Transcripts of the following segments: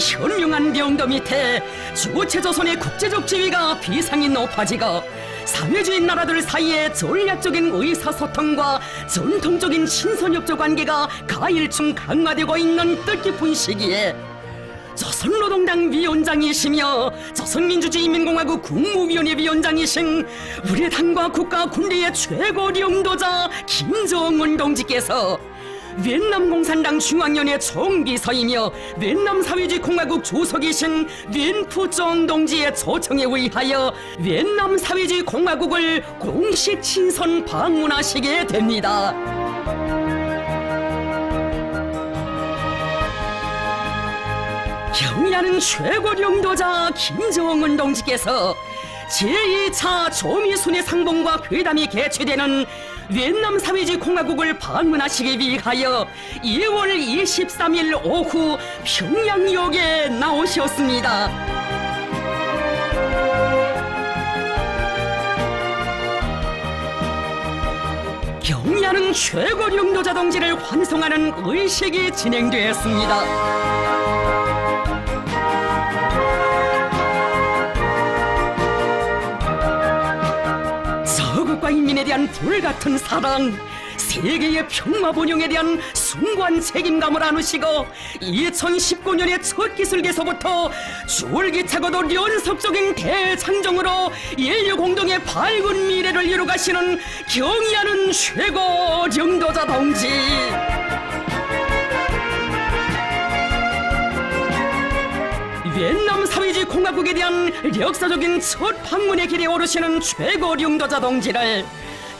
현명한 명도 밑에 주체조선의 국제적 지위가 비상이 높아지고 사회주의 나라들 사이에 전략적인 의사소통과 전통적인 신선협조 관계가 가일층 강화되고 있는 뜻깊은 시기에 조선노동당 위원장이시며 조선민주주의인민공화국 국무위원회 위원장이신 우리 당과 국가 군대의 최고領導자 김정은 동지께서 위엔남 공산당 중앙위원회 총비서이며 위엔남 사회주의공화국 주석이신 윈푸정 동지의 초청에 의하여 위엔남 사회주의공화국을 공식 친선 방문하시게 됩니다. 경의하는 최고領導자 김정은 동지께서 제2차 조미순회 상봉과 회담이 개최되는 위엔남 사회주의공화국을 방문하시기 위하여 2월 23일 오후 평양역에 나오셨습니다. 경의하는 최고領導자 동지를 환송하는 의식이 진행되었습니다. 저국과 인민에 대한 불같은 사랑, 세계의 평화 번영에 대한 숭고한 책임감을 안으시고 2019년의 첫 기술개서부터 줄기차고도 연속적인 대창정으로 인류 공동의 밝은 미래를 이루가시는 경의하는 최고領導자 동지, 위엔남 사회주의공화국에 대한 역사적인 첫 방문의 길에 오르시는 최고領導자 동지를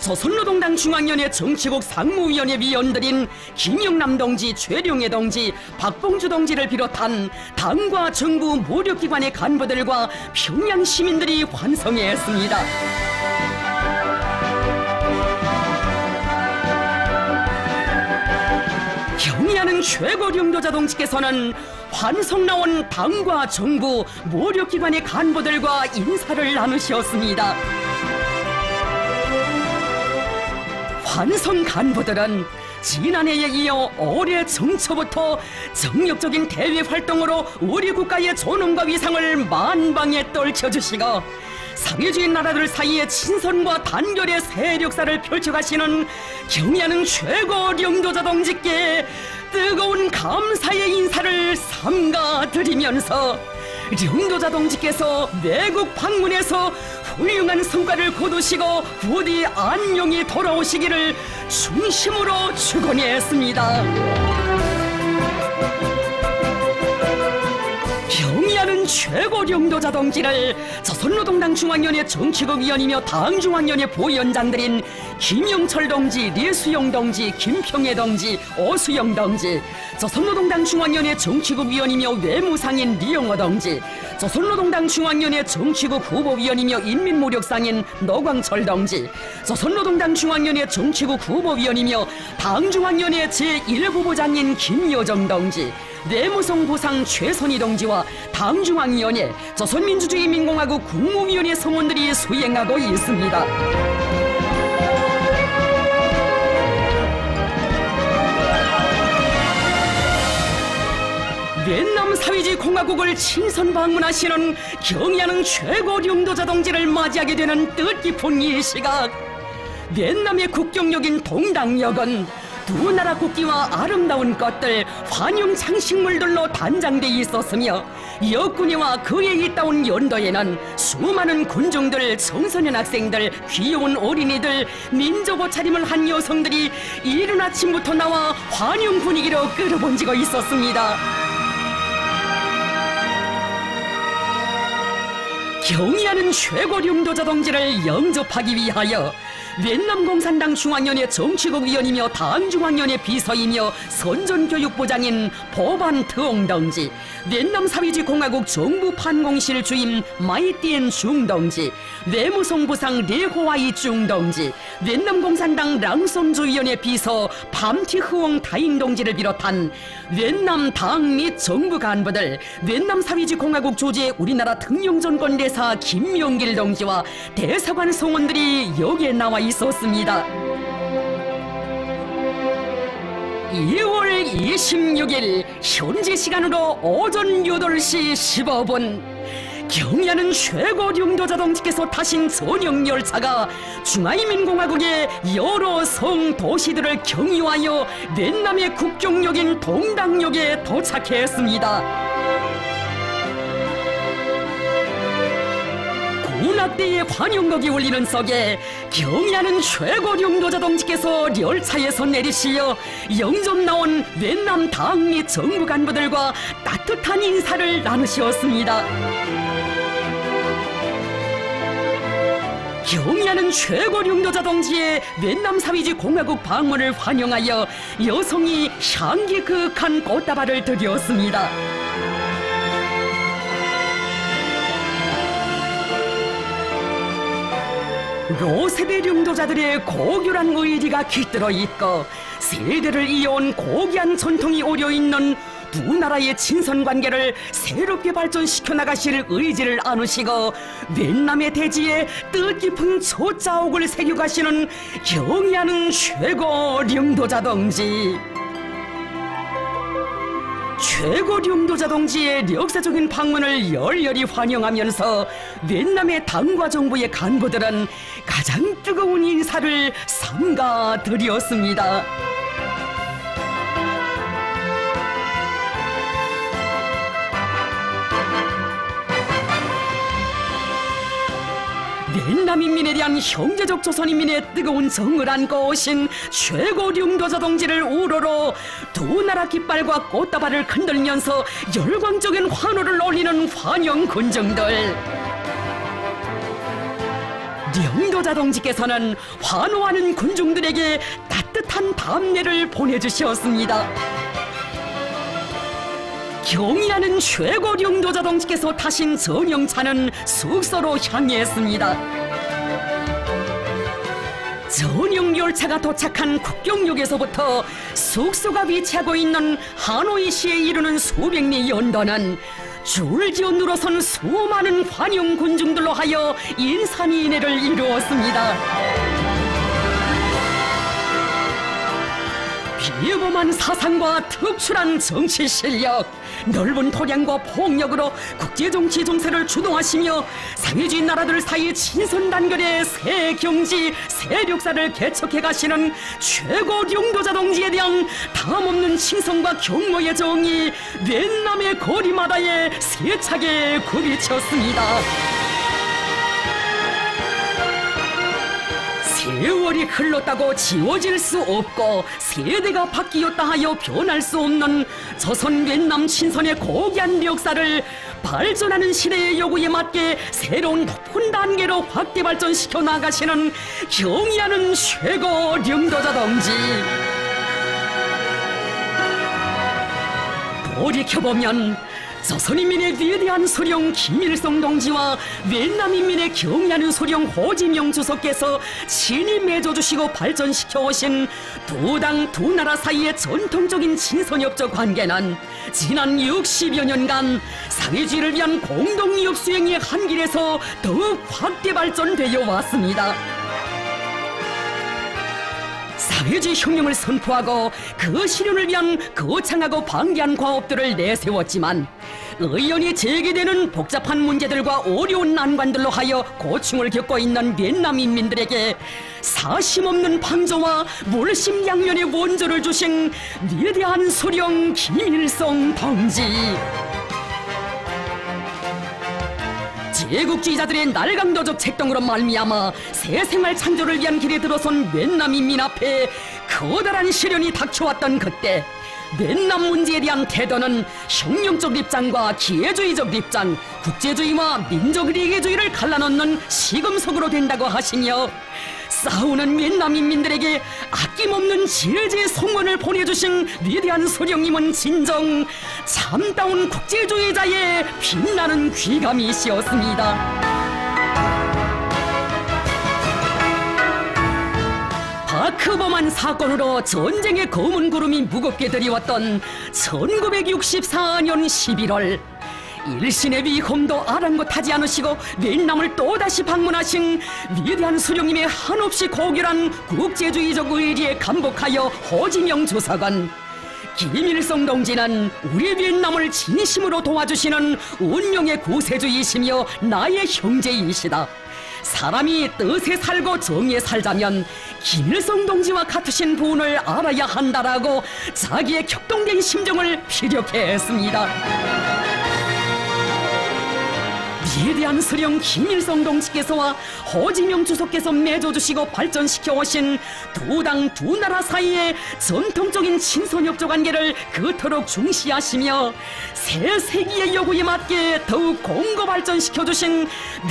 조선노동당 중앙위원회 정치국 상무위원회 위원들인 김영남 동지, 최룡해 동지, 박봉주 동지를 비롯한 당과 정부 모력기관의 간부들과 평양 시민들이 환송했습니다. 경의하는 최고領導자 동지께서는 환송 나온 당과 정부, 모력기관의 간부들과 인사를 나누셨습니다. 환송 간부들은 지난해에 이어 올해 정초부터 정력적인 대외 활동으로 우리 국가의 존엄과 위상을 만방에 떨쳐주시고 사회주의 나라들 사이에 친선과 단결의 세력사를 펼쳐가시는 경의하는 최고領導자 동지께 뜨거운 감사의 인사를 삼가드리면서領導자 동지께서 외국 방문에서 훌륭한 성과를 거두시고 부디 안녕히 돌아오시기를 중심으로 축원했습니다. 경의하는 최고領導자 동지를 조선노동당 중앙위원회 정치국 위원이며 당중앙위원회 부위원장들인 김영철 동지, 류수용 동지, 김평해 동지, 오수영 동지, 조선노동당 중앙위원회 정치국 위원이며 외무상인 리영호 동지, 조선노동당 중앙위원회 정치국 후보위원이며 인민무력상인 노광철 동지, 조선노동당 중앙위원회 정치국 후보위원이며 당중앙위원회 제1후보장인 김여정 동지, 내무성 부상 최선희 동지와 당중앙위원회, 조선민주주의인민공화국 국무위원회 성원들이 수행하고 있습니다. 위엔남 사회주의공화국을 친선 방문하시는 경의하는 최고領導자 동지를 맞이하게 되는 뜻깊은 이 시각, 위엔남의 국경역인 동당역은 두 나라 국기와 아름다운 꽃들, 환영 장식물들로 단장돼 있었으며 역군위와 그에 있다온 연도에는 수많은 군중들, 청소년 학생들, 귀여운 어린이들, 민족 옷차림을 한 여성들이 이른 아침부터 나와 환영 분위기로 끌어번지고 있었습니다. 경의하는 최고領導자 동지를 영접하기 위하여 위엔남 공산당 중앙위원회 정치국 위원이며 당중앙위원회 비서이며 선전교육부장인 보반 트옹 동지, 위엔남 사회주의공화국 정부 판공실 주임 마이띠엔 중 동지, 외무성 부상 레호아이 중 동지, 위엔남 공산당 랑손주위원회 비서 밤티 흐옹 다잉 동지를 비롯한 위엔남 당 및 정부 간부들, 위엔남 사회주의공화국 주재 우리나라 특령전권 대사 김명길 동지와 대사관 성원들이 여기에 나와 있었습니다. 2월 26일 현지 시간으로 오전 8시 15분 경의하는 최고 령도자동지께서 타신 전용 열차가 중화인민공화국의 여러 성 도시들을 경유하여 넷남의 국경역인 동당역에 도착했습니다. 군악대의 환영곡이 울리는 속에 경의하는 최고 령도자동지께서 열차에서 내리시어 영접 나온 넷남 당 및 정부 간부들과 따뜻한 인사를 나누시었습니다. 경의하는 최고 령도자동지의 넷남 사회주의 공화국 방문을 환영하여 여성이 향기 그윽한 꽃다발을 드렸습니다. 로세대 령도자들의 고결한 의리가 깃들어 있고 세대를 이어온 고귀한 전통이 오려 있는 두 나라의 친선 관계를 새롭게 발전시켜 나가실 의지를 안으시고 넷남의 대지에 뜻깊은 초자옥을 새겨가시는 경의하는 최고 령도자 동지. 최고 령도자 동지의 역사적인 방문을 열렬히 환영하면서 넷남의 당과 정부의 간부들은 가장 뜨거운 인사를 삼가 드렸습니다. 넷남인민에 대한 형제적 조선인민의 뜨거운 정을 안고 오신 최고 령도자 동지를 우러러 두 나라 깃발과 꽃다발을 흔들면서 열광적인 환호를 올리는 환영 군중들. 령도자 동지께서는 환호하는 군중들에게 따뜻한 답례를 보내주셨습니다. 경의하는 최고 령도자 동지께서 타신 전용차는 숙소로 향했습니다. 전용 열차가 도착한 국경역에서부터 숙소가 위치하고 있는 하노이시에 이르는 수백 리 연도는 줄지어 늘어선 수많은 환영 군중들로 하여 인산인해를 이루었습니다. 비범한 사상과 특출한 정치 실력, 넓은 토량과 폭력으로 국제정치 정세를 주도하시며 사회주의 나라들 사이 친선단결의 새 경지, 새 역사를 개척해 가시는 최고 령도자 동지에 대한 담없는 칭송과 경모의 정이 넷남의 거리마다에 세차게 굽이쳤습니다. 세월이 흘렀다고 지워질 수 없고 세대가 바뀌었다 하여 변할 수 없는 조선 넷남 친선의 고귀한 역사를 발전하는 시대의 요구에 맞게 새로운 높은 단계로 확대 발전시켜 나가시는 경의하는 최고 령도자 동지. 돌이켜보면 조선인민의 위대한 소령 김일성 동지와 넷남인민의 경의하는 소령 호지명 주석께서 친히 맺어주시고 발전시켜 오신 두 당 두 나라 사이의 전통적인 친선협조 관계는 지난 60여 년간 사회주의를 위한 공동이익 수행의 한 길에서 더욱 확대 발전되어 왔습니다. 사회주의 혁명을 선포하고 그 실현을 위한 거창하고 방대한 과업들을 내세웠지만 의연히 제기되는 복잡한 문제들과 어려운 난관들로 하여 고충을 겪고 있는 넷남 인민들에게 사심없는 방조와 물심양면의 원조를 주신 위대한 소령 김일성 동지. 제국주의자들의 날강도적 책동으로 말미암아 새 생활 창조를 위한 길에 들어선 넷남 인민 앞에 커다란 시련이 닥쳐왔던 그때 넷남 문제에 대한 태도는 혁명적 입장과 기회주의적 입장, 국제주의와 민족 리게주의를 갈라놓는 시금석으로 된다고 하시며 싸우는 넷남 인민들에게 아낌없는 지혜의 성원을 보내주신 위대한 소령님은 진정 참다운 국제주의자의 빛나는 귀감이시었습니다. 바크범한 사건으로 전쟁의 검은 구름이 무겁게 드리웠던 1964년 11월 일신의 위험도 아랑곳하지 않으시고 넷남을 또다시 방문하신 위대한 수령님의 한없이 고결한 국제주의적 의리에 감복하여 호지명 주석은 김일성 동지는 우리 비엔남을 진심으로 도와주시는 운명의 구세주이시며 나의 형제이시다. 사람이 뜻에 살고 정에 살자면 김일성 동지와 같으신 분을 알아야 한다라고 자기의 격동된 심정을 피력해 했습니다. 위대한 수령 김일성 동지께서와 호지명 주석께서 맺어주시고 발전시켜 오신 두 당 두 나라 사이의 전통적인 친선협조 관계를 그토록 중시하시며 새 세기의 요구에 맞게 더욱 공고 발전시켜 주신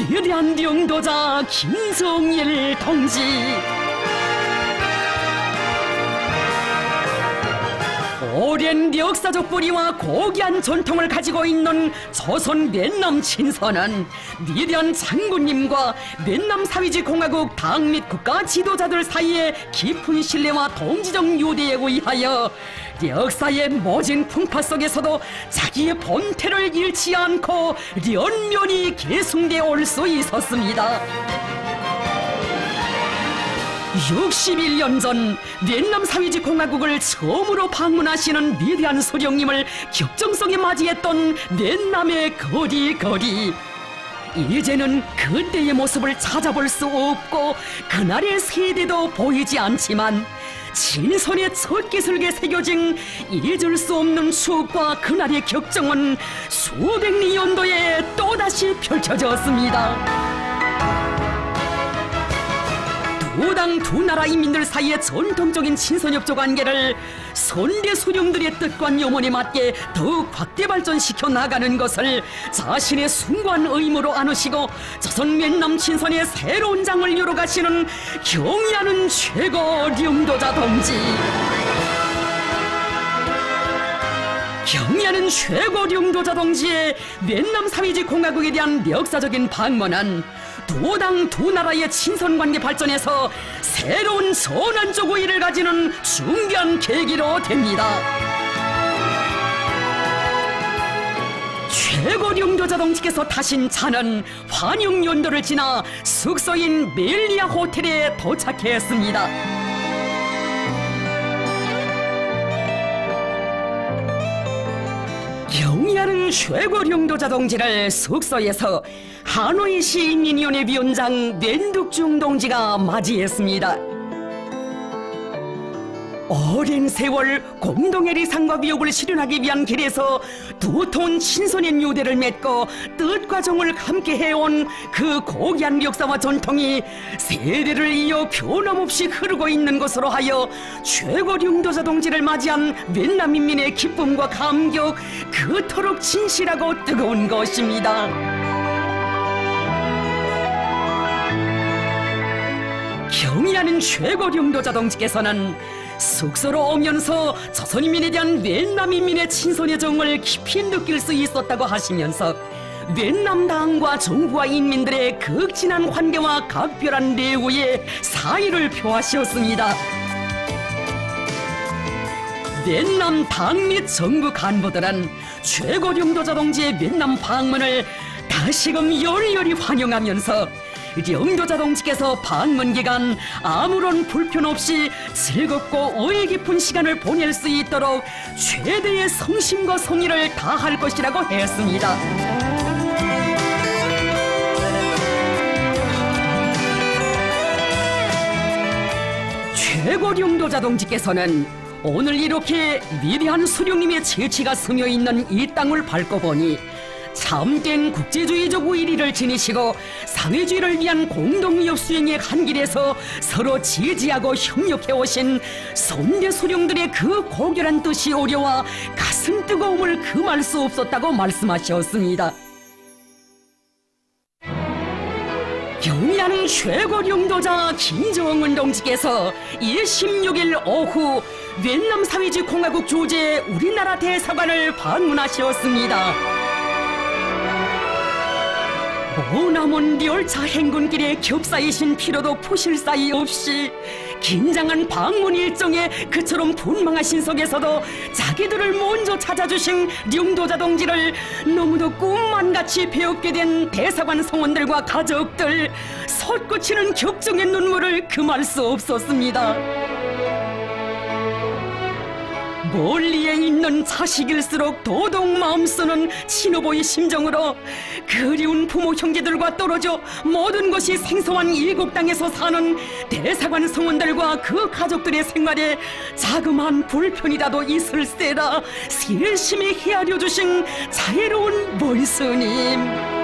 위대한 영도자 김정일 동지. 오랜 역사적 뿌리와 고귀한 전통을 가지고 있는 조선 뮌남 친선은 위대한 장군님과 뮌남 사회주의 공화국 당 및 국가 지도자들 사이에 깊은 신뢰와 동지적 유대에 의하여 역사의 모진 풍파 속에서도 자기의 본태를 잃지 않고 연면이 계승되어 올 수 있었습니다. 61년 전 뮌남 사회주의 공화국을 처음으로 방문하시는 위대한 소령님을 격정성에 맞이했던 뮌남의 거리. 이제는 그때의 모습을 찾아볼 수 없고 그날의 세대도 보이지 않지만 친선의 첫 기술에 새겨진 잊을 수 없는 추억과 그날의 격정은 수백 년도에 또다시 펼쳐졌습니다. 두 당 두 나라 인민들 사이의 전통적인 친선협조 관계를 선대 수령들의 뜻과 염원에 맞게 더욱 확대 발전시켜 나가는 것을 자신의 숭고한 의무로 안으시고 조선 뮌남 친선의 새로운 장을 열어가시는 경의하는 최고 영도자 동지. 경의하는 최고 영도자 동지의 뮌남 사회주의 공화국에 대한 역사적인 방문은 두 당 두 나라의 친선관계 발전에서 새로운 선언적 의의를 가지는 중요한 계기로 됩니다. 최고 영도자 동지께서 타신 차는 환영연도를 지나 숙소인 멜리아 호텔에 도착했습니다. 경의하는 최고 영도자 동지를 숙소에서 하노이 시인민위원회 위원장 렌둑중 동지가 맞이했습니다. 오랜 세월 공동의 리상과 위협을 실현하기 위한 길에서 두터운 친선의 유대를 맺고 뜻과 정을 함께 해온 그 고귀한 역사와 전통이 세대를 이어 변함없이 흐르고 있는 것으로 하여 최고 영도자 동지를 맞이한 뮌남 인민의 기쁨과 감격 그토록 진실하고 뜨거운 것입니다. 경의하는 최고 영도자 동지께서는 숙소로 오면서 조선인민에 대한 뮌남 인민의 친선의 정을 깊이 느낄 수 있었다고 하시면서 뮌남 당과 정부와 인민들의 극진한 환경과 각별한 내우에 사의를 표하셨습니다. 뮌남 당 및 정부 간부들은 최고 영도자 동지의 뮌남 방문을 다시금 열렬히 환영하면서 영도자 동지께서 방문 기간 아무런 불편 없이 즐겁고 의의 깊은 시간을 보낼 수 있도록 최대의 성심과 성의를 다할 것이라고 했습니다. 최고 영도자 동지께서는 오늘 이렇게 위대한 수령님의 재치가 스며 있는 이 땅을 밟고 보니 참된 국제주의적 의리를 지니시고 사회주의를 위한 공동위협 수행의 한 길에서 서로 지지하고 협력해 오신 선대 수령들의 그 고결한 뜻이 오려와 가슴 뜨거움을 금할 수 없었다고 말씀하셨습니다. 경의하는 최고 영도자 김정은 동지께서 16일 오후 뮌남 사회주의 공화국 주재 우리나라 대사관을 방문하셨습니다. 머나먼 열차 행군길에 겹싸이신 피로도 푸실 사이 없이 긴장한 방문 일정에 그처럼 분망하신 속에서도 자기들을 먼저 찾아주신 영도자 동지를 너무도 꿈만같이 배웠게 된 대사관 성원들과 가족들 솟구치는 격정의 눈물을 금할 수 없었습니다. 멀리에 있는 자식일수록 더더욱 마음 쓰는 친오보의 심정으로 그리운 부모 형제들과 떨어져 모든 것이 생소한 이국 땅에서 사는 대사관 성원들과 그 가족들의 생활에 자그마한 불편이라도 있을세라 세심히 헤아려 주신 자애로운 몰스님.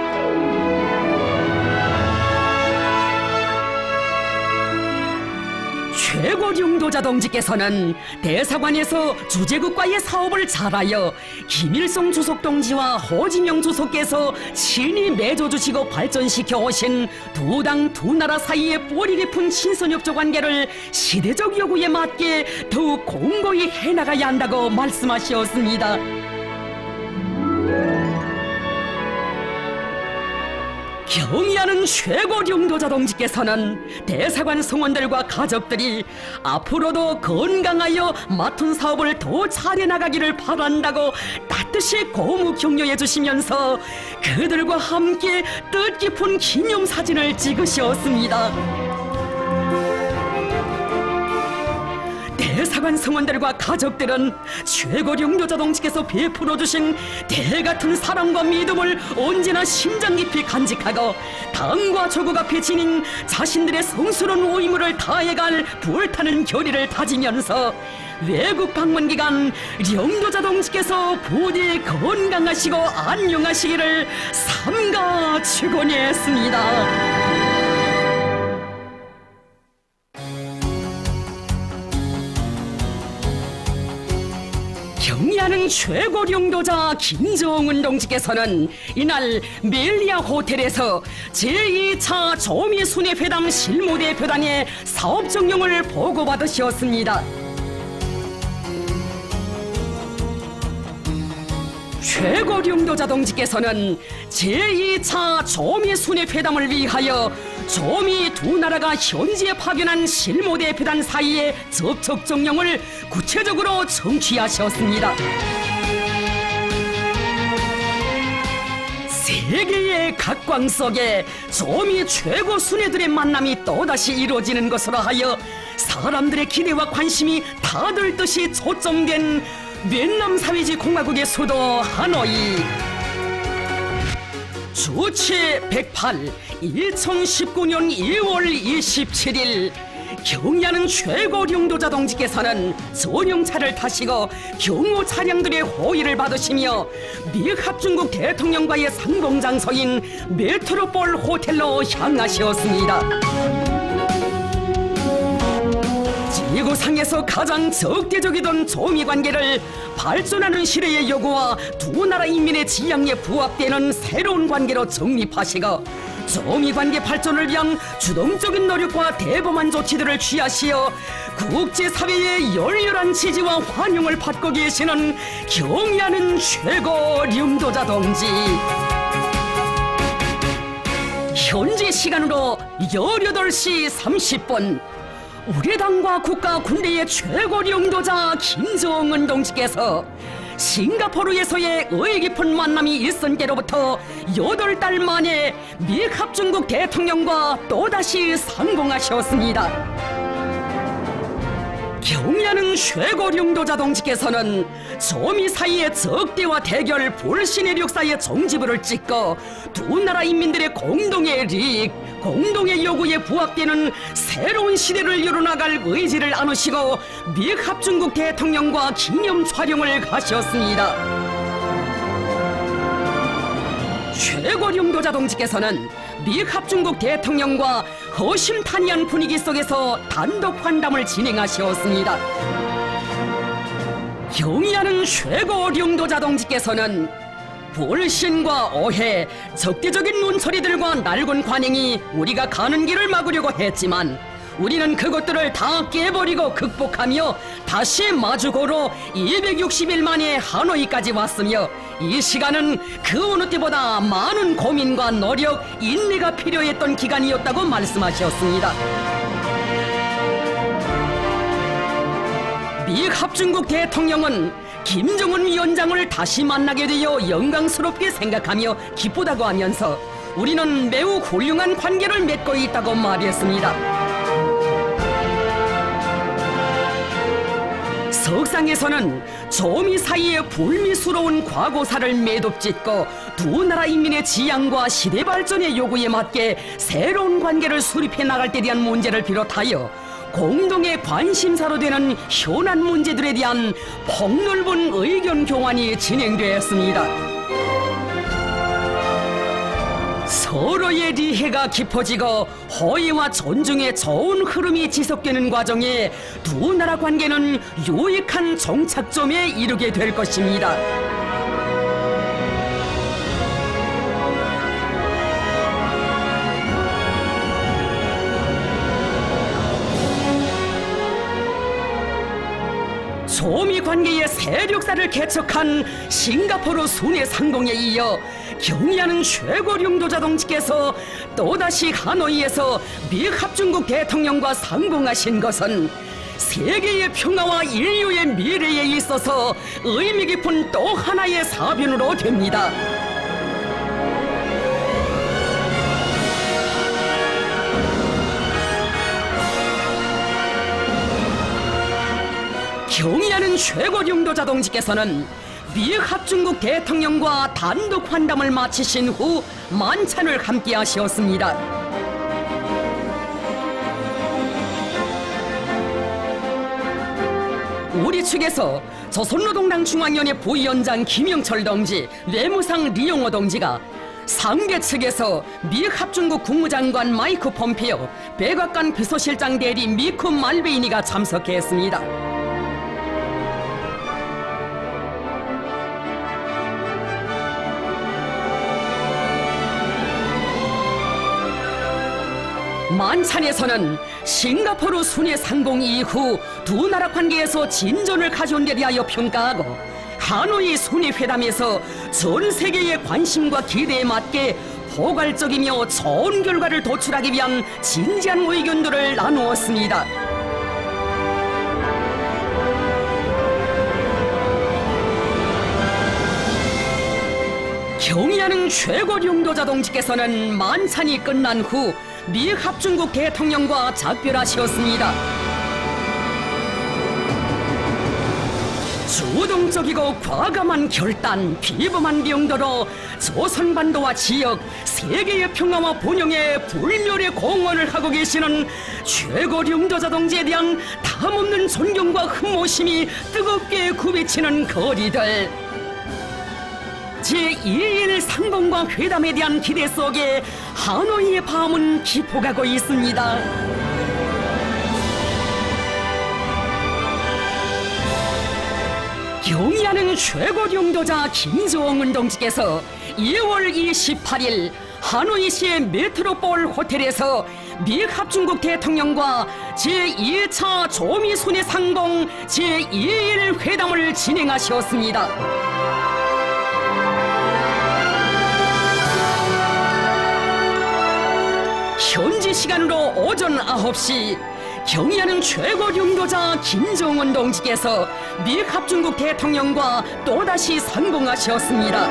최고령도자 동지께서는 대사관에서 주재국과의 사업을 잘하여 김일성 주석 동지와 호진영 주석께서 친히 맺어주시고 발전시켜 오신 두 당 두 나라 사이의 뿌리 깊은 친선협조 관계를 시대적 요구에 맞게 더욱 공고히 해나가야 한다고 말씀하셨습니다. 경의하는 최고령도자 동지께서는 대사관 성원들과 가족들이 앞으로도 건강하여 맡은 사업을 더 잘해 나가기를 바란다고 따뜻이 고무 격려해 주시면서 그들과 함께 뜻깊은 기념사진을 찍으셨습니다. 대사관 성원들과 가족들은 최고령도자 동지께서 베풀어 주신 대같은 사랑과 믿음을 언제나 심장 깊이 간직하고 당과 조국 앞에 지닌 자신들의 성스러운 의무를 다해갈 불타는 결의를 다지면서 외국 방문 기간 령도자 동지께서 부디 건강하시고 안녕하시기를 삼가 축원했습니다. 경의하는 최고령도자 김정은 동지께서는 이날 멜리아 호텔에서 제2차 조미순회회담 실무대표단의 사업 정령을 보고받으셨습니다. 최고령도자 동지께서는 제2차 조미순회회담을 위하여 조미 두 나라가 현지에 파견한 실무대표단 사이의 접촉 정령을 구체적으로 청취하셨습니다. 세계의 각광 속에 조미 최고 순회들의 만남이 또다시 이루어지는 것으로 하여 사람들의 기대와 관심이 다들 듯이 초점된 베트남 사회주의 공화국의 수도 하노이. 주치 108 2019년 2월 27일 경의하는 최고령도자 동지께서는 전용차를 타시고 경호 차량들의 호의를 받으시며 미합중국 대통령과의 상봉장소인 메트로폴 호텔로 향하셨습니다. 지구상에서 가장 적대적이던 조미 관계를 발전하는 시대의 요구와 두 나라 인민의 지향에 부합되는 새로운 관계로 정립하시고 조미 관계 발전을 위한 주동적인 노력과 대범한 조치들을 취하시어 국제사회의 열렬한 지지와 환영을 받고 계시는 경의하는 최고령도자 동지. 현지 시간으로 18시 30분 우리 당과 국가 군대의 최고령도자 김정은 동지께서 싱가포르에서의 의의 깊은 만남이 있은 때로부터 8달 만에 미합중국 대통령과 또다시 상봉하셨습니다. 경의하는 최고령도자 동지께서는 조미 사이의 적대와 대결 불신의 역사의 종지부를 찍고 두 나라 인민들의 공동의利益, 공동의 요구에 부합되는 새로운 시대를 이뤄나갈 의지를 안으시고 미합중국 대통령과 기념 촬영을 가셨습니다. 최고령도자 동지께서는 미합중국 대통령과 허심탄회한 분위기 속에서 단독 환담을 진행하셨습니다. 경의하는 최고령도자 동지께서는 불신과 오해, 적대적인 눈초리들과 낡은 관행이 우리가 가는 길을 막으려고 했지만 우리는 그것들을 다 깨버리고 극복하며 다시 마주고로 260일 만에 하노이까지 왔으며 이 시간은 그 어느 때보다 많은 고민과 노력, 인내가 필요했던 기간이었다고 말씀하셨습니다. 미합중국 대통령은 김정은 위원장을 다시 만나게 되어 영광스럽게 생각하며 기쁘다고 하면서 우리는 매우 훌륭한 관계를 맺고 있다고 말했습니다. 석상에서는 조미 사이의 불미스러운 과거사를 매듭짓고 두 나라 인민의 지향과 시대 발전의 요구에 맞게 새로운 관계를 수립해 나갈 때 대한 문제를 비롯하여 공동의 관심사로 되는 현안 문제들에 대한 폭넓은 의견 교환이 진행되었습니다. 서로의 리해가 깊어지고 호의와 존중의 좋은 흐름이 지속되는 과정에 두 나라 관계는 유익한 종착점에 이르게 될 것입니다. 조미 관계의 세력사를 개척한 싱가포르 순회 상봉에 이어 경의하는 최고령도자 동지께서 또다시 하노이에서 미합중국 대통령과 상봉하신 것은 세계의 평화와 인류의 미래에 있어서 의미 깊은 또 하나의 사변으로 됩니다. 경의하는 최고령도자 동지께서는 미합중국 대통령과 단독 환담을 마치신 후 만찬을 함께 하셨습니다. 우리 측에서 조선노동당 중앙위원회 부위원장 김영철 동지, 외무상 리용호 동지가, 상대 측에서 미합중국 국무장관 마이크 폼페오, 백악관 비서실장 대리 미크 말베이니가 참석했습니다. 만찬에서는 싱가포르 순회 상봉 이후 두 나라 관계에서 진전을 가져온 데 대하여 평가하고, 하노이 순회 회담에서 전 세계의 관심과 기대에 맞게 포괄적이며 좋은 결과를 도출하기 위한 진지한 의견들을 나누었습니다. 경의하는 최고령도자 동지께서는 만찬이 끝난 후 미합중국 대통령과 작별하셨습니다. 주동적이고 과감한 결단, 비범한 명도로 조선반도와 지역, 세계의 평화와 번영에 불멸의 공헌을 하고 계시는 최고령도자 동지에 대한 탐없는 존경과 흠모심이 뜨겁게 굽이치는 거리들. 제2일 상봉과 회담에 대한 기대 속에 하노이의 밤은 깊어가고 있습니다. 경의하는 최고령도자 김정은 동지께서 2월 28일 하노이시의 메트로폴 호텔에서 미합중국 대통령과 제2차 조미순회 상봉 제2일 회담을 진행하셨습니다. 현지 시간으로 오전 9시 경의하는 최고령도자 김정은 동지께서 미합중국 대통령과 또다시 상봉하셨습니다.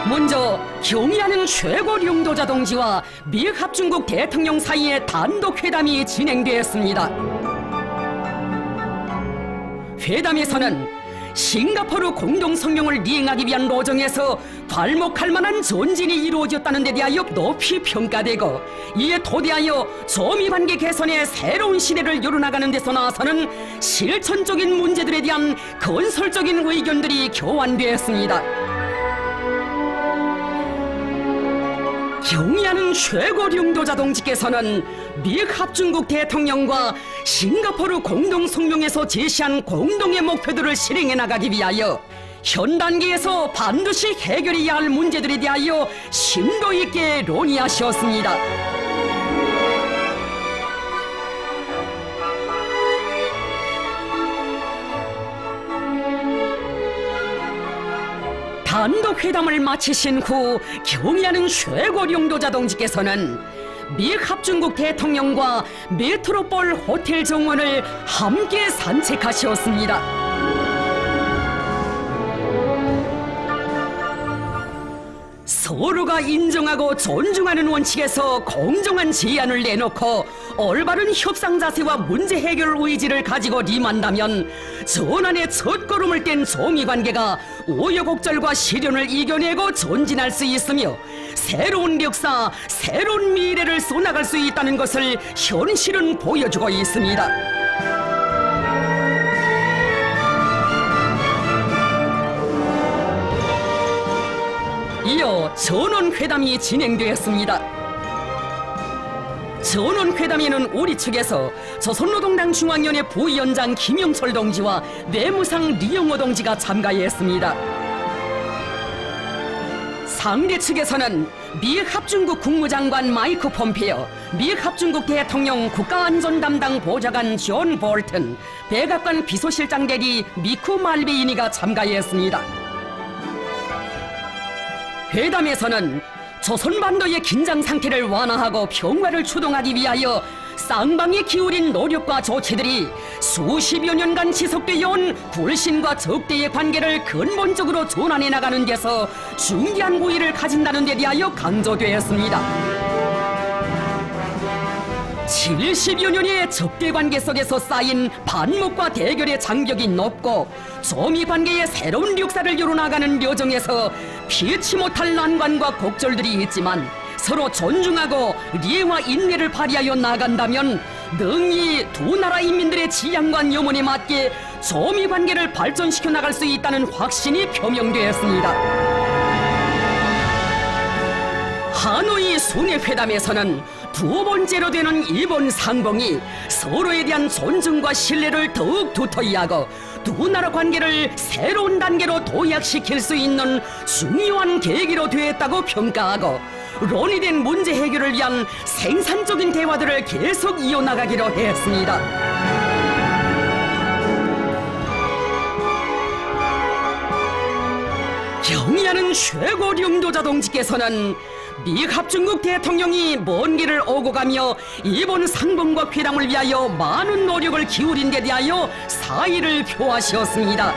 먼저 경의하는 최고령도자 동지와 미합중국 대통령 사이의 단독 회담이 진행되었습니다. 회담에서는 싱가포르 공동성명을 이행하기 위한 로정에서 괄목할 만한 전진이 이루어졌다는 데 대하여 높이 평가되고, 이에 도대하여 조미관계 개선의 새로운 시대를 열어나가는 데서 나서는 실천적인 문제들에 대한 건설적인 의견들이 교환되었습니다. 경의하는 최고령도자 동지께서는 미합중국 대통령과 싱가포르 공동성명에서 제시한 공동의 목표들을 실행해 나가기 위하여 현 단계에서 반드시 해결해야 할 문제들에 대하여 심도 있게 논의하셨습니다. 단독 회담을 마치신 후 경의하는 최고령도자 동지께서는 미합중국 대통령과 메트로폴 호텔 정원을 함께 산책하셨습니다. 서로가 인정하고 존중하는 원칙에서 공정한 제안을 내놓고 올바른 협상 자세와 문제 해결 의지를 가지고 임한다면 전환의 첫걸음을 뗀 조미관계가 우여곡절과 시련을 이겨내고 전진할 수 있으며 새로운 역사, 새로운 미래를 쏘나갈 수 있다는 것을 현실은 보여주고 있습니다. 이어 전원회담이 진행되었습니다. 전원회담에는 우리 측에서 조선노동당 중앙위원회 부위원장 김영철 동지와 내무상 리영호 동지가 참가했습니다. 상대 측에서는 미 합중국 국무장관 마이크 폼페이오, 미 합중국 대통령 국가안전담당 보좌관 존 볼튼, 백악관 비서실장 대리 미쿠 말베이니가 참가했습니다. 회담에서는 조선반도의 긴장 상태를 완화하고 평화를 추동하기 위하여 쌍방이 기울인 노력과 조치들이 수십여 년간 지속되어 온 불신과 적대의 관계를 근본적으로 전환해 나가는 데서 중요한 우위를 가진다는 데 대하여 강조되었습니다. 70여 년의 적대 관계 속에서 쌓인 반목과 대결의 장벽이 높고 조미 관계의 새로운 역사를 열어나가는 여정에서 피치 못할 난관과 곡절들이 있지만 서로 존중하고 리와 인내를 발휘하여 나간다면 능히 두 나라 인민들의 지향과 염원에 맞게 조미 관계를 발전시켜 나갈 수 있다는 확신이 표명되었습니다. 하노이 순회회담에서는 두 번째로 되는 일본 상봉이 서로에 대한 존중과 신뢰를 더욱 두터이 하고 두 나라 관계를 새로운 단계로 도약시킬 수 있는 중요한 계기로 되었다고 평가하고 논의된 문제 해결을 위한 생산적인 대화들을 계속 이어나가기로 했습니다. 경의하는 최고領導者 동지께서는 미 합중국 대통령이 먼 길을 오고 가며 일본 상봉과 회담을 위하여 많은 노력을 기울인 데 대하여 사의를 표하셨습니다.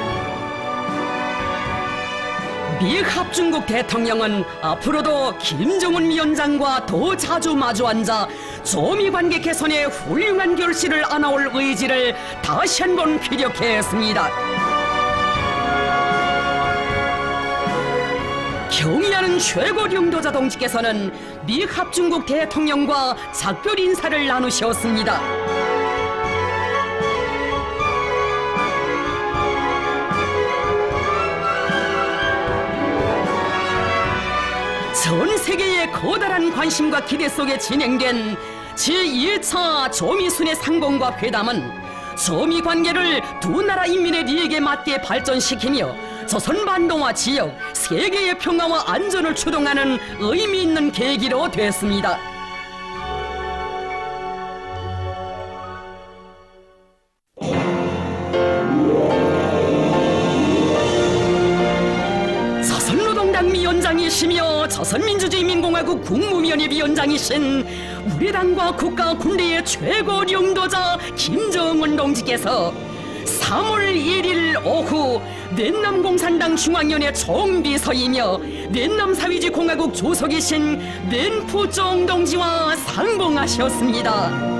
미 합중국 대통령은 앞으로도 김정은 위원장과 더 자주 마주 앉아 조미 관계 개선에 훌륭한 결실을 안아올 의지를 다시 한번 피력했습니다. 경의하는 최고領導者 동지께서는 미 합중국 대통령과 작별 인사를 나누셨습니다. 전 세계의 커다란 관심과 기대 속에 진행된 제1차 조미순회 상봉과 회담은 조미 관계를 두 나라 인민의利益에 맞게 발전시키며 조선반도와 지역, 세계의 평화와 안전을 추동하는 의미 있는 계기로 됐습니다. 조선노동당 위원장이시며 조선민주주의인민공화국 국무위원회 위원장이신 우리 당과 국가 군대의 최고領導者 김정은 동지께서 3월 1일 오후 넷남공산당 중앙위원회 총비서이며 넷남사회주의공화국 주석이신 낸푸종 동지와 상봉하셨습니다.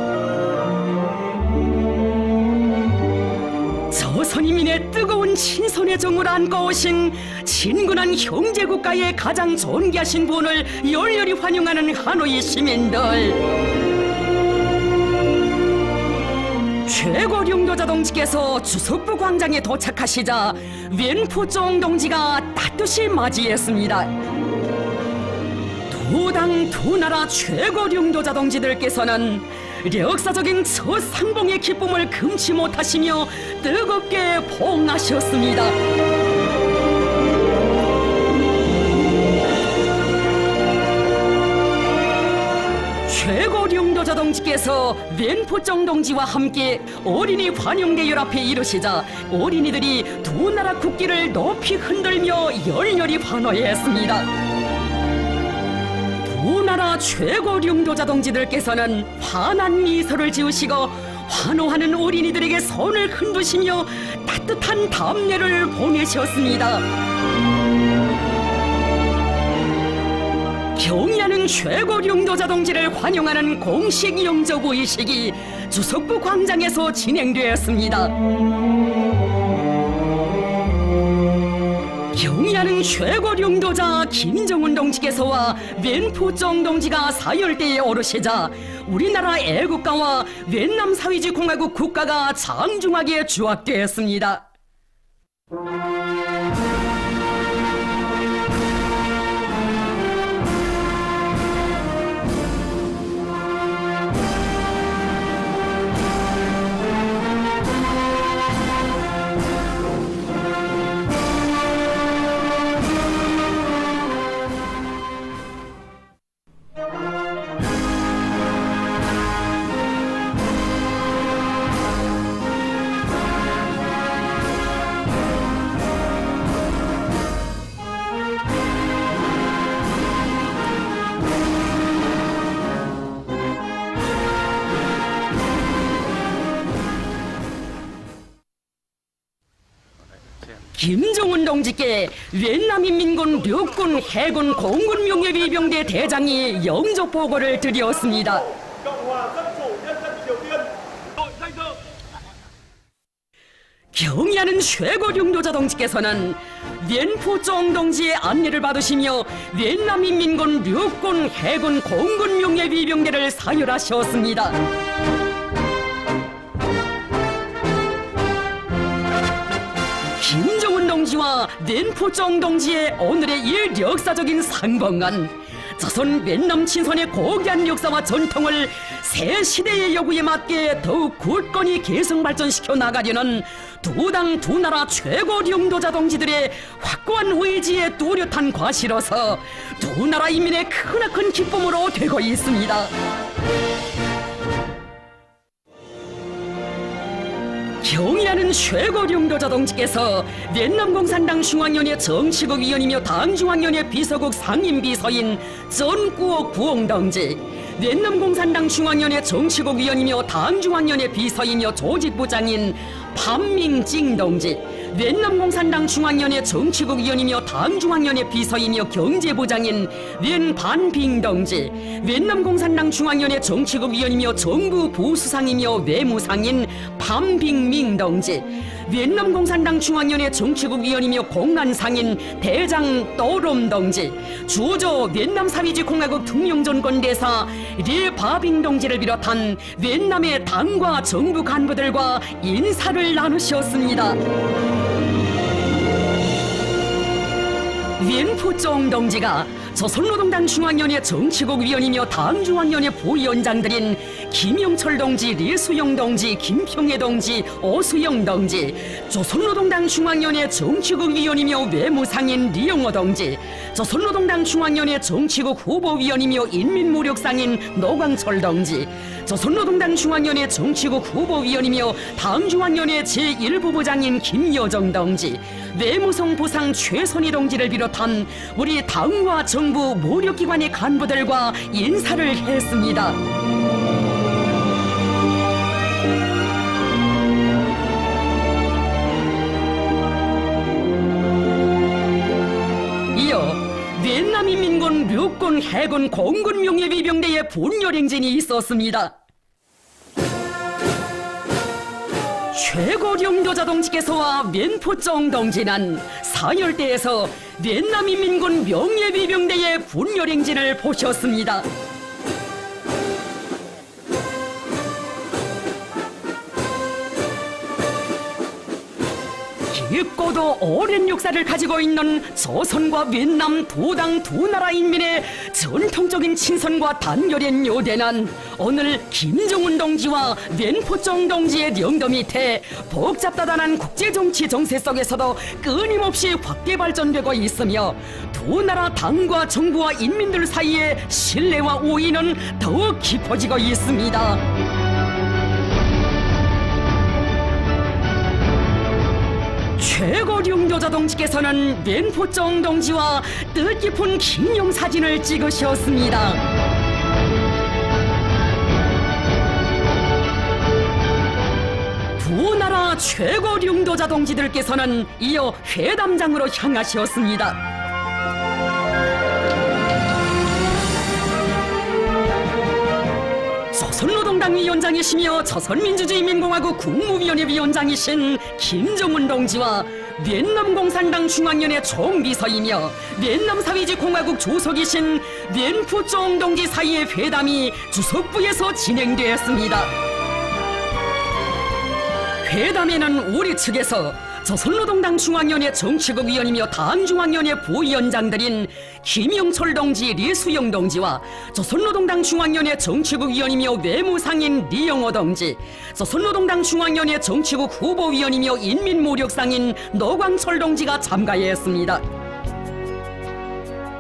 조선인민의 뜨거운 친손의 정을 안고 오신 친근한 형제국가의 가장 존귀하신 분을 열렬히 환영하는 하노이 시민들, 최고領導者 동지께서 주석부 광장에 도착하시자 웬푸종 동지가 따뜻이 맞이했습니다. 두 당 두 나라 최고領導者 동지들께서는 역사적인 첫 상봉의 기쁨을 금치 못하시며 뜨겁게 포옹하셨습니다. 최고領導者 동지께서 웬푸종 동지와 함께 어린이 환영대열 앞에 이르시자 어린이들이 두 나라 국기를 높이 흔들며 열렬히 환호했습니다. 두 나라 최고領導者 동지들께서는 환한 미소를 지으시고 환호하는 어린이들에게 손을 흔드시며 따뜻한 답례를 보내셨습니다. 최고 용도자 동지를 환영하는 공식 영접 의식이 주석부 광장에서 진행되었습니다. 경의하는 최고 용도자 김정은 동지께서와 웬포정 동지가 사열대에 오르시자 우리나라 애국가와 웬남 사회주의 공화국 국가가 장중하게 주악되었습니다. 김정은 동지께 웬남인민군 륙군 해군 공군 명예위병대 대장이 영접 보고를 드렸습니다. 경의하는 최고 용도자 동지께서는 웬포정 동지의 안내를 받으시며 웬남인민군 륙군 해군 공군 명예위병대를 사열하셨습니다. 김정은 동지와 웬포정 동지의 오늘의 이 역사적인 상봉은 조선 웬남 친선의 고귀한 역사와 전통을 새 시대의 요구에 맞게 더욱 굳건히 개성 발전시켜 나가려는 두 당 두 나라 최고 용도자 동지들의 확고한 의지에 뚜렷한 과시로서 두 나라 인민의 크나큰 기쁨으로 되고 있습니다. 경의하는 최고 용도자 동지께서 웬남공산당 중앙위원회 정치국 위원이며 당중앙위원회 비서국 상임비서인 전구옥 부엉 동지, 웬남공산당 중앙위원회 정치국 위원이며 당중앙위원회 비서이며 조직부장인 판밍찡 동지, 웬남공산당 중앙위원회 정치국 위원이며 당중앙위원회 비서이며 경제부장인 웬반빙 동지, 웬남공산당 중앙위원회 정치국 위원이며 정부 부수상이며 외무상인 판빙밍 동지, 웬남공산당 중앙위원회 정치국 위원이며 공안상인 대장 또롬 동지, 주조 웬남 사회주의 공화국 특명전권대사 르바빙 동지를 비롯한 웬남의 당과 정부 간부들과 인사를 나누셨습니다. 웬포정 동지가 조선노동당 중앙위원회 정치국 위원이며 당중앙위원회 부위원장들인 김영철 동지, 류수영 동지, 김평애 동지, 오수영 동지, 조선노동당 중앙위원회 정치국 위원이며 외무상인 리영호 동지, 조선노동당 중앙위원회 정치국 후보위원이며 인민무력상인 노광철 동지, 조선노동당 중앙위원회 정치국 후보위원이며 당중앙위원회 제1부부장인 김여정 동지, 외무성 부상 최선희 동지를 비롯한 우리 당과 정부 무력기관의 간부들과 인사를 했습니다. 이어 웬남인민군 륙군 해군 공군 명예위병대의 분열행진이 있었습니다. 최고 용도자 동지께서와 웬포정 동지는 사열대에서 웬남인민군 명예위병대의 분열행진을 보셨습니다. 깊고도 오랜 역사를 가지고 있는 조선과 웬남 두 당 두 나라 인민의 전통적인 친선과 단결된 요대는 오늘 김정은 동지와 웬포정 동지의 영도 밑에 복잡다단한 국제정치 정세 속에서도 끊임없이 확대 발전되고 있으며 두 나라 당과 정부와 인민들 사이의 신뢰와 우애는 더욱 깊어지고 있습니다. 최고 용도자 동지께서는 웬포정 동지와 뜻깊은 기념사진을 찍으셨습니다. 두 나라 최고 용도자 동지들께서는 이어 회담장으로 향하셨습니다. 공산당 위원장이시며 조선민주주의인민공화국 국무위원회 위원장이신 김정은 동지와 vien남 공산당 중앙위원회 총비서이며 vien남 사회주의공화국 조석이신 웬푸쫑 동지 사이의 회담이 주석부에서 진행되었습니다. 회담에는 우리 측에서 조선노동당 중앙위원회 정치국 위원이며 당중앙위원회 부위원장들인 김영철 동지, 리수영 동지와 조선노동당 중앙위원회 정치국 위원이며 외무상인 리영호 동지, 조선노동당 중앙위원회 정치국 후보위원이며 인민모력상인 노광철 동지가 참가했습니다.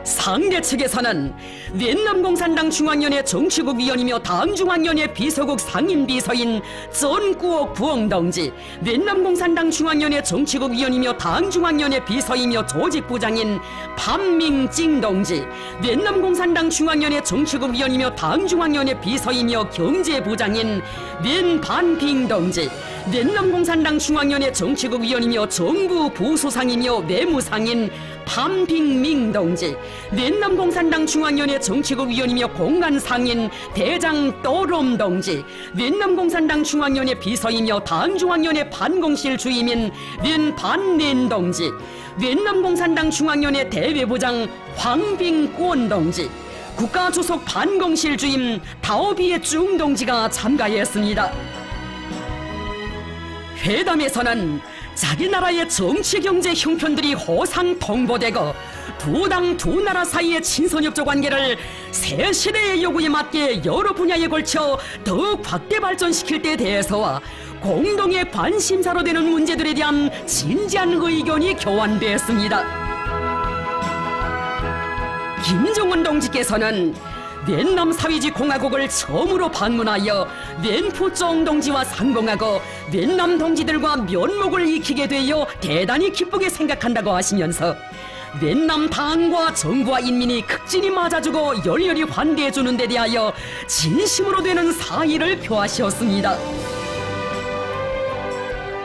상대 측에서는 vien남 공산당 중앙위원회 정치국 위원이며 당중앙위원회 비서국 상임비서인 전꾸옥 부엉 동지, vien남 공산당 중앙위원회 정치국 위원이며 당중앙위원회 비서이며 조직부장인 판밍찡 동지, vien남 공산당 중앙위원회 정치국 위원이며 당중앙위원회 비서이며 경제부장인 웬반핑 동지, vien남 공산당 중앙위원회 정치국 위원이며 정부 부수상이며 외무상인 판핑밍 동지, vien남 공산당 중앙위원회 정치국 위원이며 공관상인 대장 떠롬 동지, vien남 공산당 중앙위원회 비서이며 당중앙위원회 반공실 주임인 웬반넨 동지, vien남 공산당 중앙위원회 대외부장 황빙권 동지, 국가주석 반공실 주임 다오비에 중 동지가 참가했습니다. 회담에서는 자기 나라의 정치 경제 형편들이 호상 통보되고 두 당 두 나라 사이의 친선협조 관계를 새 시대의 요구에 맞게 여러 분야에 걸쳐 더욱 확대 발전시킬 때에 대해서와 공동의 관심사로 되는 문제들에 대한 진지한 의견이 교환되었습니다. 김정은 동지께서는 vien남 사회주의공화국을 처음으로 방문하여 웬푸쫑 동지와 상봉하고 vien남 동지들과 면목을 익히게 되어 대단히 기쁘게 생각한다고 하시면서 vien남 당과 정부와 인민이 극진히 맞아주고 열렬히 환대해주는 데 대하여 진심으로 되는 사의를 표하시었습니다.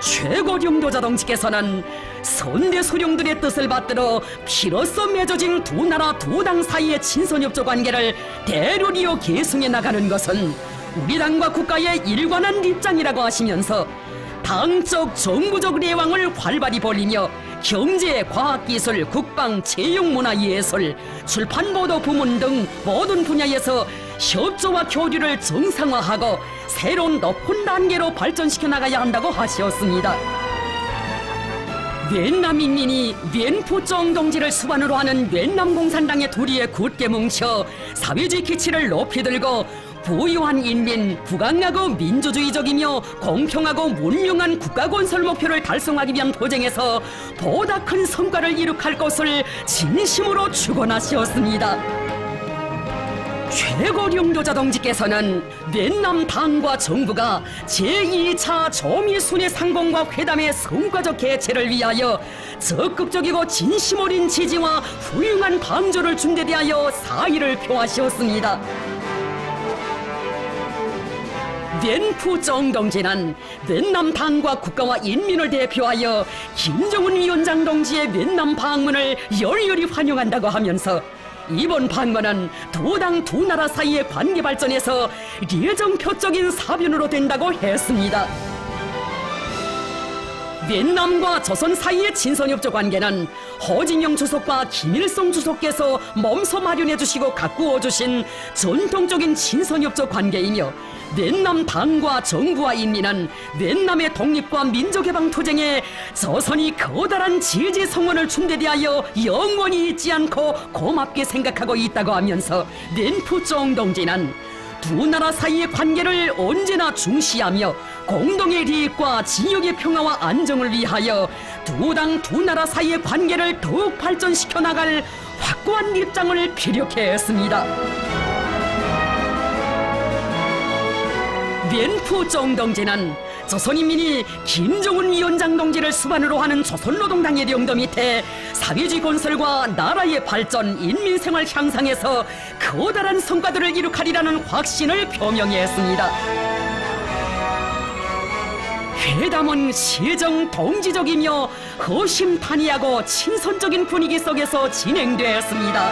최고령도자 동지께서는 선대 소령들의 뜻을 받들어 피로써 맺어진 두 나라 두 당 사이의 친선협조 관계를 대로리어 계승해 나가는 것은 우리 당과 국가의 일관한 입장이라고 하시면서 당적 정부적 내왕을 활발히 벌이며 경제, 과학기술, 국방, 체육문화예술, 출판보도 부문 등 모든 분야에서 협조와 교류를 정상화하고 새로운 높은 단계로 발전시켜 나가야 한다고 하셨습니다. vien남 인민이 웬푸쫑 동지를 수반으로 하는 vien남 공산당의 도리에 굳게 뭉쳐 사회주의 기치를 높이 들고 부유한 인민, 부강하고 민주주의적이며 공평하고 문명한 국가 건설 목표를 달성하기 위한 도쟁에서 보다 큰 성과를 이룩할 것을 진심으로 축원하시었습니다. 최고령도자 동지께서는 vien남 당과 정부가 제2차 조미순회 상봉과 회담의 성과적 개최를 위하여 적극적이고 진심 어린 지지와 훌륭한 방조를 준 데 대하여 사의를 표하시었습니다. 웬푸쫑 동지는 vien남 당과 국가와 인민을 대표하여 김정은 위원장 동지의 vien남 방문을 열렬히 환영한다고 하면서 이번 방문은 두 당 두 나라 사이의 관계 발전에서 예정표적인 사변으로 된다고 했습니다. vien남과 조선 사이의 친선협조 관계는 허진영 주석과 김일성 주석께서 몸소 마련해 주시고 가꾸어 주신 전통적인 친선협조 관계이며 vien남 당과 정부와 인민은 vien남의 독립과 민족해방 투쟁에 조선이 커다란 지지 성원을 준 데 대하여 영원히 잊지 않고 고맙게 생각하고 있다고 하면서 웬푸쫑 동지는 두 나라 사이의 관계를 언제나 중시하며 공동의利益과 지역의 평화와 안정을 위하여 두 당 두 나라 사이의 관계를 더욱 발전시켜 나갈 확고한 입장을 피력해 했습니다. 웬푸쫑 동지는 조선인민이 김정은 위원장 동지를 수반으로 하는 조선노동당의領導 밑에 사회주의 건설과 나라의 발전, 인민생활 향상에서 커다란 성과들을 이룩하리라는 확신을 표명했습니다. 회담은 시정 동지적이며 허심탄회하고 친선적인 분위기 속에서 진행되었습니다.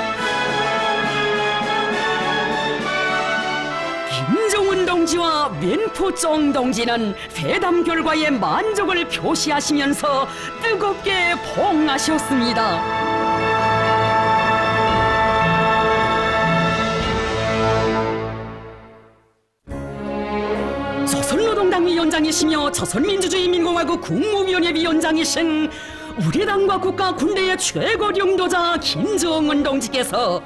김정은 동지와 웬푸정 동지는 회담 결과에 만족을 표시하시면서 뜨겁게 봉하셨습니다. 조선노동당 위원장이시며 조선민주주의민공화국 국무위원회 위원장이신 우리 당과 국가 군대의 최고領導자 김정은 동지께서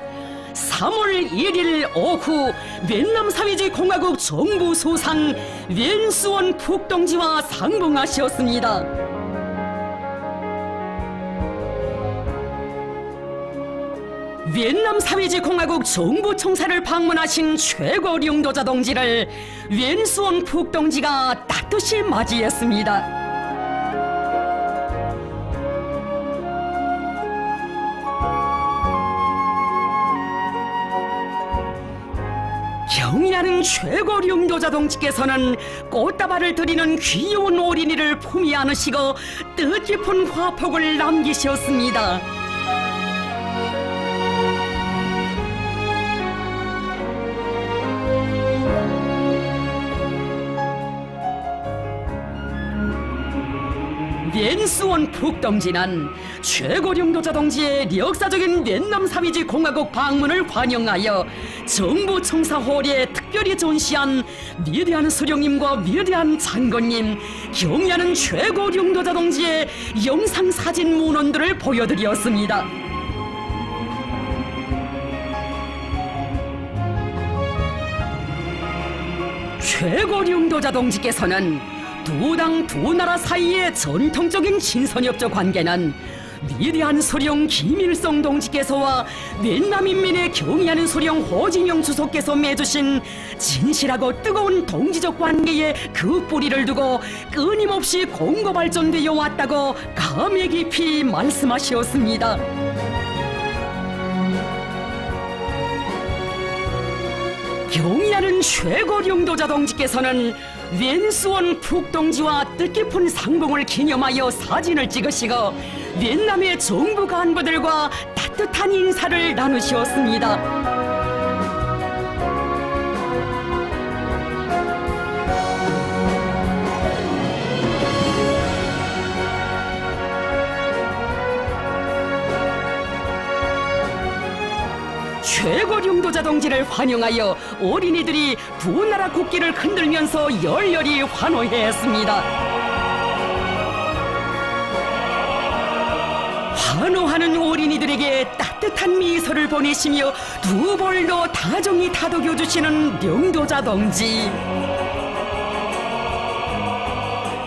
3월 1일 오후 웬남 사회주의 공화국 정부 소상 웬수원 푹 동지와 상봉하셨습니다. 웬남 사회주의 공화국 정부 총사를 방문하신 최고領導자 동지를 웬수원 푹 동지가 따뜻이 맞이했습니다. 경의하는 최고領導자 동지께서는 꽃다발을 드리는 귀여운 어린이를 품에 안으시고 뜻깊은 화폭을 남기셨습니다. 웬수원 푹 동지는 최고領導자 동지의 역사적인 웬남 사회주의 공화국 방문을 환영하여 정부 청사홀에 특별히 전시한 위대한 수령님과 위대한 장군님, 경의하는 최고領導자 동지의 영상 사진 문헌들을 보여드렸습니다. 최고領導자 동지께서는 두 당 두 나라 사이의 전통적인 친선협조 관계는 위대한 수령 김일성 동지께서와 웬남인민의 경의하는 수령 호진영 주석께서 맺으신 진실하고 뜨거운 동지적 관계에 그 뿌리를 두고 끊임없이 공고 발전되어 왔다고 감회 깊이 말씀하셨습니다. 경의하는 최고領導자 동지께서는 웬수원 푹 동지와 뜻깊은 상봉을 기념하여 사진을 찍으시고 웬남의 정부 간부들과 따뜻한 인사를 나누셨습니다. 최고領導자 동지를 환영하여 어린이들이 두 나라 국기를 흔들면서 열렬히 환호했습니다. 환호하는 어린이들에게 따뜻한 미소를 보내시며 두 벌도 다정히 다독여주시는領導자 동지.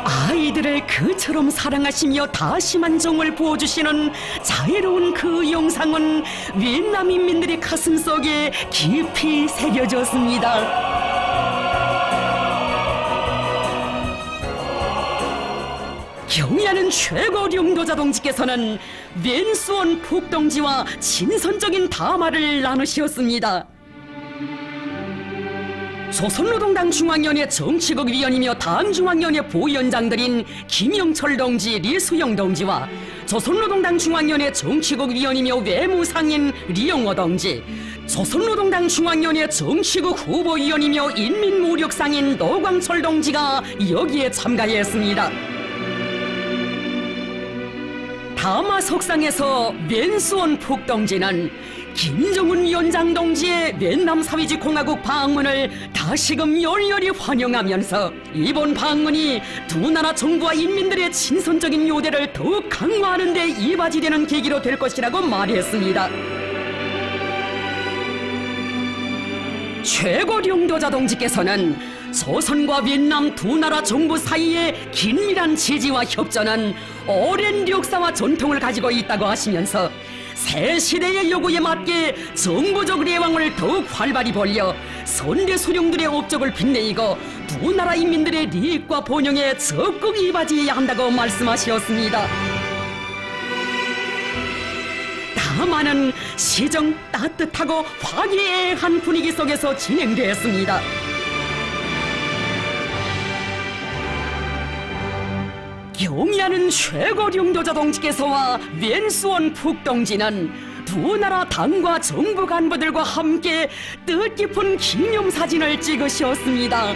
아이들을 그처럼 사랑하시며 다심한 정을 부어주시는 자애로운 그 영상은 웬남 인민들의 가슴속에 깊이 새겨졌습니다. 경의하는 최고領導자 동지께서는 웬수원 푹 동지와 친선적인 담화를 나누셨습니다. 조선노동당 중앙위원회 정치국 위원이며 당중앙위원회 부위원장들인 김영철 동지, 리수영 동지와 조선노동당 중앙위원회 정치국 위원이며 외무상인 리영호 동지, 조선노동당 중앙위원회 정치국 후보위원이며 인민무력상인 노광철 동지가 여기에 참가했습니다. 담화 속상에서 웬수원 푹 동지는 김정은 위원장 동지의 웬남 사회주의 공화국 방문을 다시금 열렬히 환영하면서 이번 방문이 두 나라 정부와 인민들의 친선적인 요대를 더욱 강화하는 데 이바지되는 계기로 될 것이라고 말했습니다. 최고領導자 동지께서는 조선과 웬남 두 나라 정부 사이의 긴밀한 지지와 협조는 오랜 역사와 전통을 가지고 있다고 하시면서 새 시대의 요구에 맞게 정부적 내왕을 더욱 활발히 벌려 선대 수령들의 업적을 빛내이고 두 나라 인민들의利益과 번영에 적극 이바지해야 한다고 말씀하셨습니다. 담화는 시정 따뜻하고 화기애애한 분위기 속에서 진행되었습니다. 경의하는 최고領導자 동지께서와 웬수원 푹 동지는 두 나라 당과 정부 간부들과 함께 뜻깊은 기념사진을 찍으셨습니다.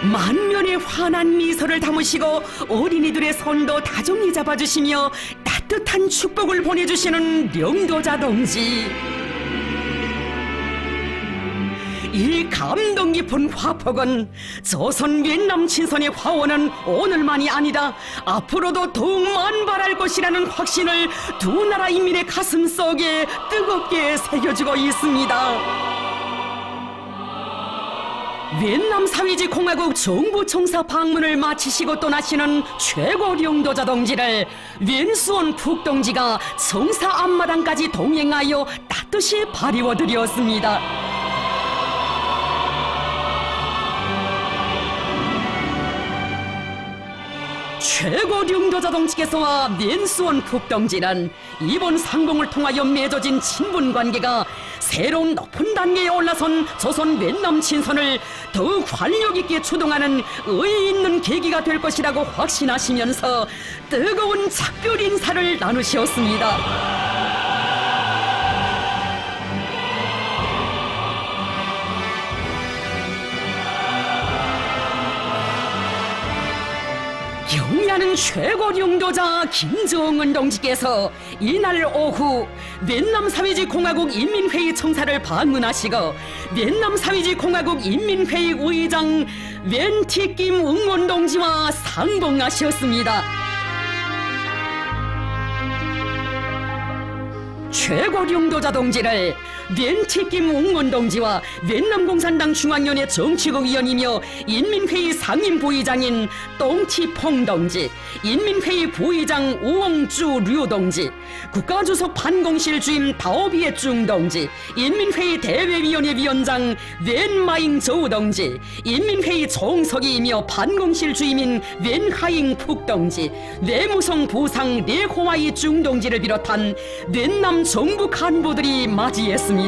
만면의 환한 미소를 담으시고 어린이들의 손도 다정히 잡아주시며 따뜻한 축복을 보내주시는 령도자 동지. 이 감동 깊은 화폭은 조선越南 친선의 화원은 오늘만이 아니다 앞으로도 더욱 만발할 것이라는 확신을 두 나라 인민의 가슴 속에 뜨겁게 새겨주고 있습니다.越南 사회주의 공화국 정부 총사 방문을 마치시고 떠나시는 최고 령도자 동지를 웬수원 푹 동지가 총사 앞마당까지 동행하여 따뜻이 바리워 드렸습니다. 최고 령도자 동지께서와 낸수원 푹 동지는 이번 상봉을 통하여 맺어진 친분 관계가 새로운 높은 단계에 올라선 조선越南 친선을 더욱 활력 있게 추동하는 의의 있는 계기가 될 것이라고 확신하시면서 뜨거운 작별 인사를 나누셨습니다. 경의하는 최고 령도자 김정은 동지께서 이날 오후越南 사회주의 공화국 인민회의 청사를 방문하시고越南 사회주의 공화국 인민회의 의장 웬티김 응원 동지와 상봉하셨습니다. 최고 령도자 동지를 웬티김 웅원 동지와越南 공산당 중앙위원회 정치국 위원이며 인민회의 상임부의장인 똥치퐁 동지, 인민회의 부의장 우엉주 류 동지, 국가주석 반공실 주임 다오비에 중 동지, 인민회의 대외위원회 위원장 웬마잉 저우 동지, 인민회의 총서기이며 반공실 주임인 웬하잉 푹 동지, 내무성 부상 레호와이 중 동지를 비롯한越南 정부 간부들이 맞이했습니다.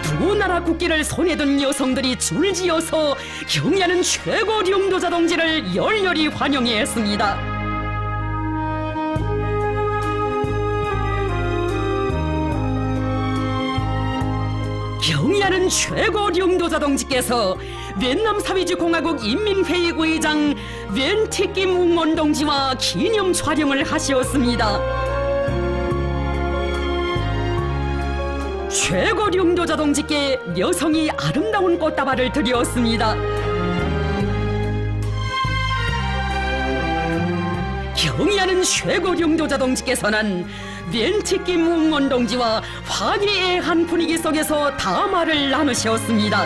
두 나라 국기를 손에 든 여성들이 줄지어서 경의하는 최고 령도자 동지를 열렬히 환영했습니다. 경의하는 최고 령도자 동지께서越南 사회주의 공화국 인민회의 의장 웬티김 웅원 동지와 기념 촬영을 하셨습니다. 최고 령도자 동지께 여성이 아름다운 꽃다발을 드렸습니다. 경의하는 최고 령도자 동지께서는 웬티김 웅원 동지와 화기애애한 분위기 속에서 담화를 나누셨습니다.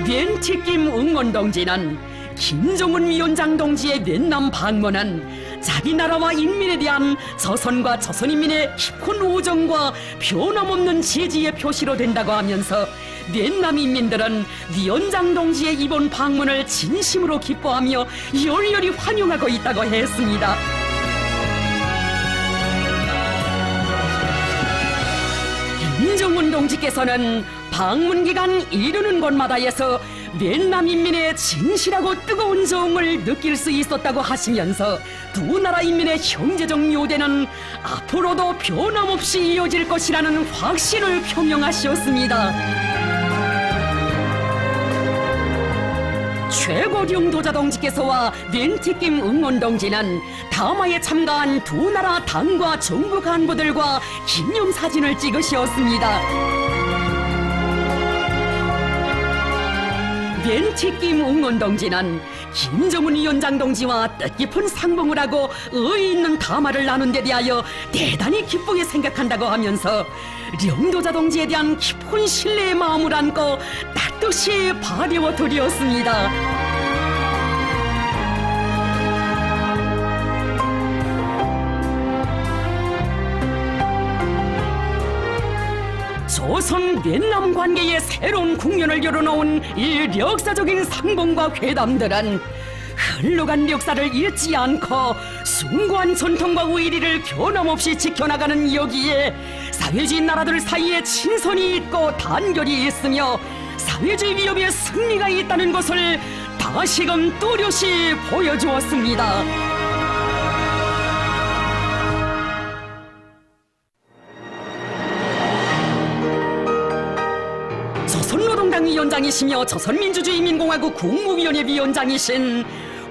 웬티김 웅원 동지는 김정은 위원장 동지의越南 방문은 자기 나라와 인민에 대한 조선과 조선인민의 깊은 우정과 변함없는 지지의 표시로 된다고 하면서越南 인민들은 위원장 동지의 이번 방문을 진심으로 기뻐하며 열렬히 환영하고 있다고 했습니다. 김정은 동지께서는 방문 기간 이르는 곳마다에서越南 인민의 진실하고 뜨거운 정을 느낄 수 있었다고 하시면서 두 나라 인민의 형제적 요대는 앞으로도 변함없이 이어질 것이라는 확신을 표명하셨습니다. 최고 령도자 동지께서와 웬티김 응원 동지는 담화에 참가한 두 나라 당과 정부 간부들과 기념사진을 찍으셨습니다. 웬티김 웅원 동지는 김정은 위원장 동지와 뜻깊은 상봉을 하고 의의 있는 담화를 나눈 데 대하여 대단히 기쁘게 생각한다고 하면서 령도자 동지에 대한 깊은 신뢰의 마음을 안고 따뜻이 바래워 드렸습니다. 조선越南 관계의 새로운 국면을 열어놓은 이 역사적인 상봉과 회담들은 흘러간 역사를 잊지 않고 숭고한 전통과 의리를 변함없이 지켜나가는 여기에 사회주의 나라들 사이에 친선이 있고 단결이 있으며 사회주의 위협에 승리가 있다는 것을 다시금 뚜렷이 보여주었습니다. 조선노동당 위원장이시며 조선민주주의인민공화국 국무위원회 위원장이신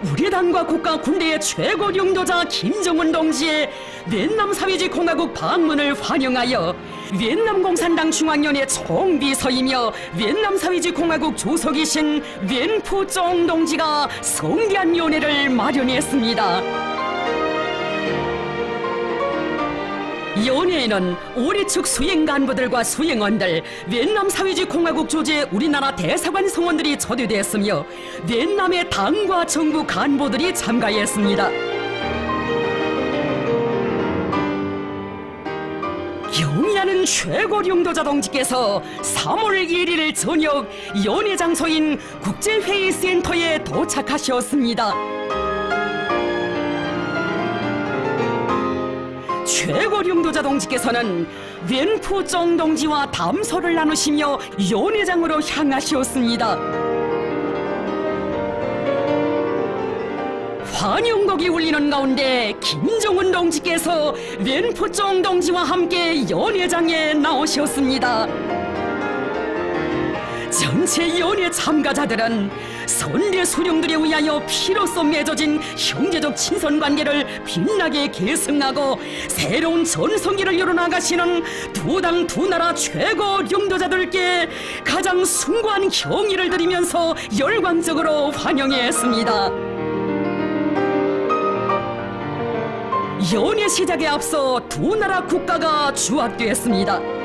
우리 당과 국가 군대의 최고領導자 김정은 동지의 việt nam 사회주의 공화국 방문을 환영하여 việt nam 공산당 중앙위원회 총비서이며 việt nam 사회주의 공화국 주석이신 웬푸종 동지가 성대한 위원회를 마련했습니다. 연회에는 우리 측 수행 간부들과 수행원들, việt nam 사회주의 공화국 주재 우리나라 대사관 성원들이 초대됐으며 việt 남의 당과 정부 간부들이 참가했습니다. 경의하는 최고領導자 동지께서 3월 1일 저녁 연회 장소인 국제회의센터에 도착하셨습니다. 최고領導자 동지께서는 웬푸종 동지와 담소를 나누시며 연회장으로 향하셨습니다. 환영곡이 울리는 가운데 김정은 동지께서 웬푸종 동지와 함께 연회장에 나오셨습니다. 전체 연회 참가자들은 선대 수령들에 의하여 피로써 맺어진 형제적 친선관계를 빛나게 계승하고 새로운 전성기를 열어나가시는 두 당 두 나라 최고領導자들께 가장 숭고한 경의를 드리면서 열광적으로 환영했습니다. 연회 시작에 앞서 두 나라 국가가 주합되었습니다.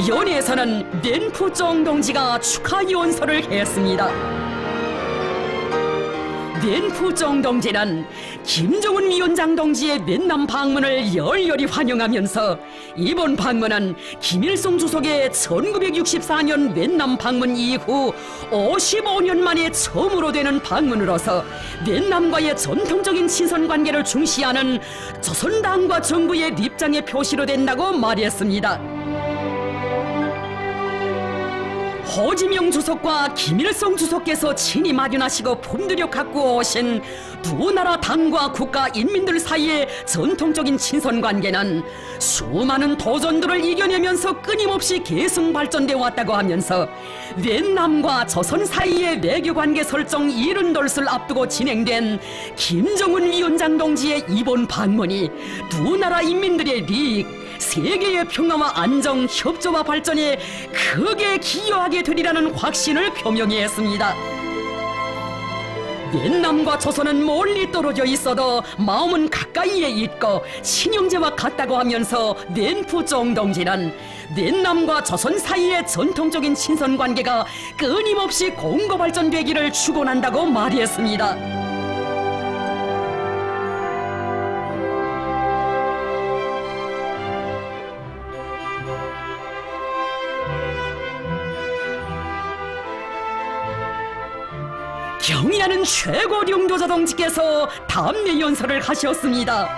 연회에서는 웬푸종 동지가 축하 연설을 했습니다. 웬푸종 동지는 김정은 위원장 동지의 việt nam 방문을 열렬히 환영하면서 이번 방문은 김일성 주석의 1964년 việt nam 방문 이후 55년 만에 처음으로 되는 방문으로서 việt 남과의 전통적인 친선관계를 중시하는 조선당과 정부의 입장의 표시로 된다고 말했습니다. 호지명 주석과 김일성 주석께서 친히 마련하시고 품들여 갖고 오신 두 나라 당과 국가 인민들 사이의 전통적인 친선관계는 수많은 도전들을 이겨내면서 끊임없이 계승 발전되어 왔다고 하면서 việt 남과 조선 사이의 외교관계 설정 70돌을 앞두고 진행된 김정은 위원장 동지의 이번 방문이 두 나라 인민들의利益, 세계의 평화와 안정, 협조와 발전에 크게 기여하게 되리라는 확신을 표명했습니다. việt 남과 조선은 멀리 떨어져 있어도 마음은 가까이에 있고 친형제와 같다고 하면서 웬푸종 동지는 việt 남과 조선 사이의 전통적인 친선관계가 끊임없이 공고 발전되기를 축원한다고 말했습니다. 경의하는 최고領導자 동지께서 담례 연설을 하셨습니다.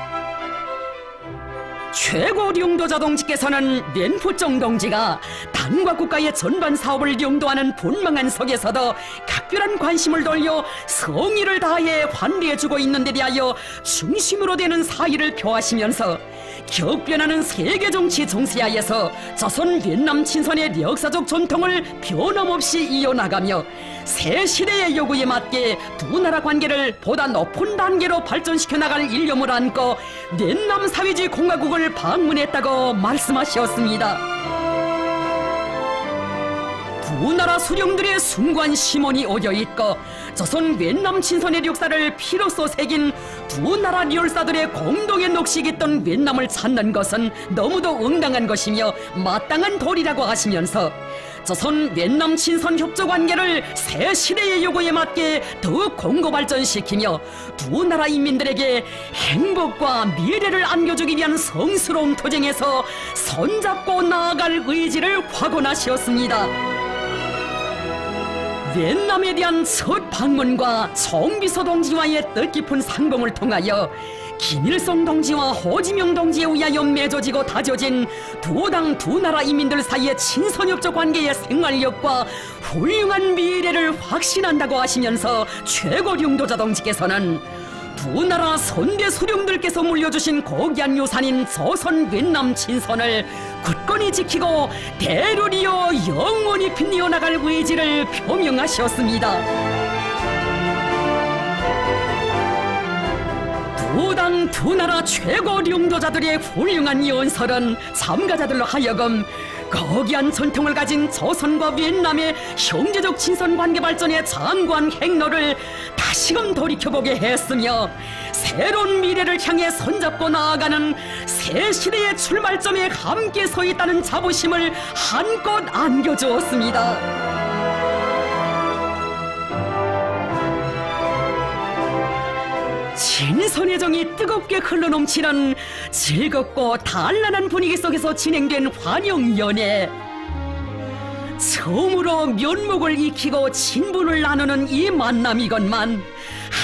최고領導자 동지께서는 웬푸종 동지가 당과 국가의 전반 사업을領導하는 본망한 속에서도 각별한 관심을 돌려 성의를 다해 환대해주고 있는 데 대하여 중심으로 되는 사의를 표하시면서 격변하는 세계 정치 정세하에서 조선 việt남 친선의 역사적 전통을 변함없이 이어나가며 새 시대의 요구에 맞게 두 나라 관계를 보다 높은 단계로 발전시켜 나갈 일념을 안고 việt남 사회주의 공화국을 방문했다고 말씀하셨습니다. 두 나라 수령들의 숭고한 심원이 오겨있고 조선 việt남 친선의 역사를 피로써 새긴 두 나라 열사들의 공동의 녹식했던 việt 남을 찾는 것은 너무도 응당한 것이며 마땅한 도리라고 하시면서 조선越南 친선 협조 관계를 새 시대의 요구에 맞게 더욱 공고 발전시키며 두 나라 인민들에게 행복과 미래를 안겨주기 위한 성스러운 투쟁에서 손잡고 나아갈 의지를 확언하셨습니다.越南에 대한 첫 방문과 정비서 동지와의 뜻깊은 상봉을 통하여 김일성 동지와 호지명 동지에 의하여 맺어지고 다져진 두 당 두 나라 인민들 사이의 친선협조 관계의 생활력과 훌륭한 미래를 확신한다고 하시면서 최고령도자 동지께서는 두 나라 선대 수령들께서 물려주신 고귀한 유산인 조선越南 친선을 굳건히 지키고 대를 이어 영원히 빛내어 나갈 의지를 표명하셨습니다. 두 당 두 나라 최고領導자들의 훌륭한 연설은 참가자들로 하여금 거기한 전통을 가진 조선과越南의 형제적 친선 관계 발전의 장구한 행로를 다시금 돌이켜보게 했으며 새로운 미래를 향해 손잡고 나아가는 새 시대의 출발점에 함께 서 있다는 자부심을 한껏 안겨주었습니다. 친선의 정이 뜨겁게 흘러넘치는 즐겁고 단란한 분위기 속에서 진행된 환영연회. 처음으로 면목을 익히고 친분을 나누는 이 만남이건만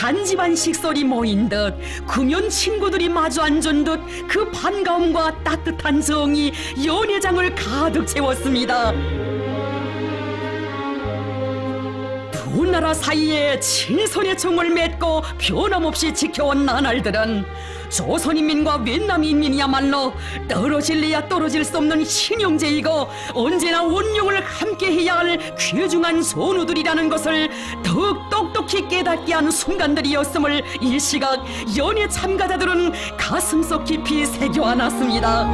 한 집안 식솔이 모인 듯 금연 친구들이 마주 앉은 듯 그 반가움과 따뜻한 정이 연회장을 가득 채웠습니다. 두 나라 사이에 친선의 정을 맺고 변함없이 지켜온 나날들은 조선인민과越南인민이야말로 떨어질래야 떨어질 수 없는 친형제이고 언제나 원룡을 함께해야 할 귀중한 선우들이라는 것을 더욱 똑똑히 깨닫게 한 순간들이었음을 이 시각 연회 참가자들은 가슴속 깊이 새겨안았습니다.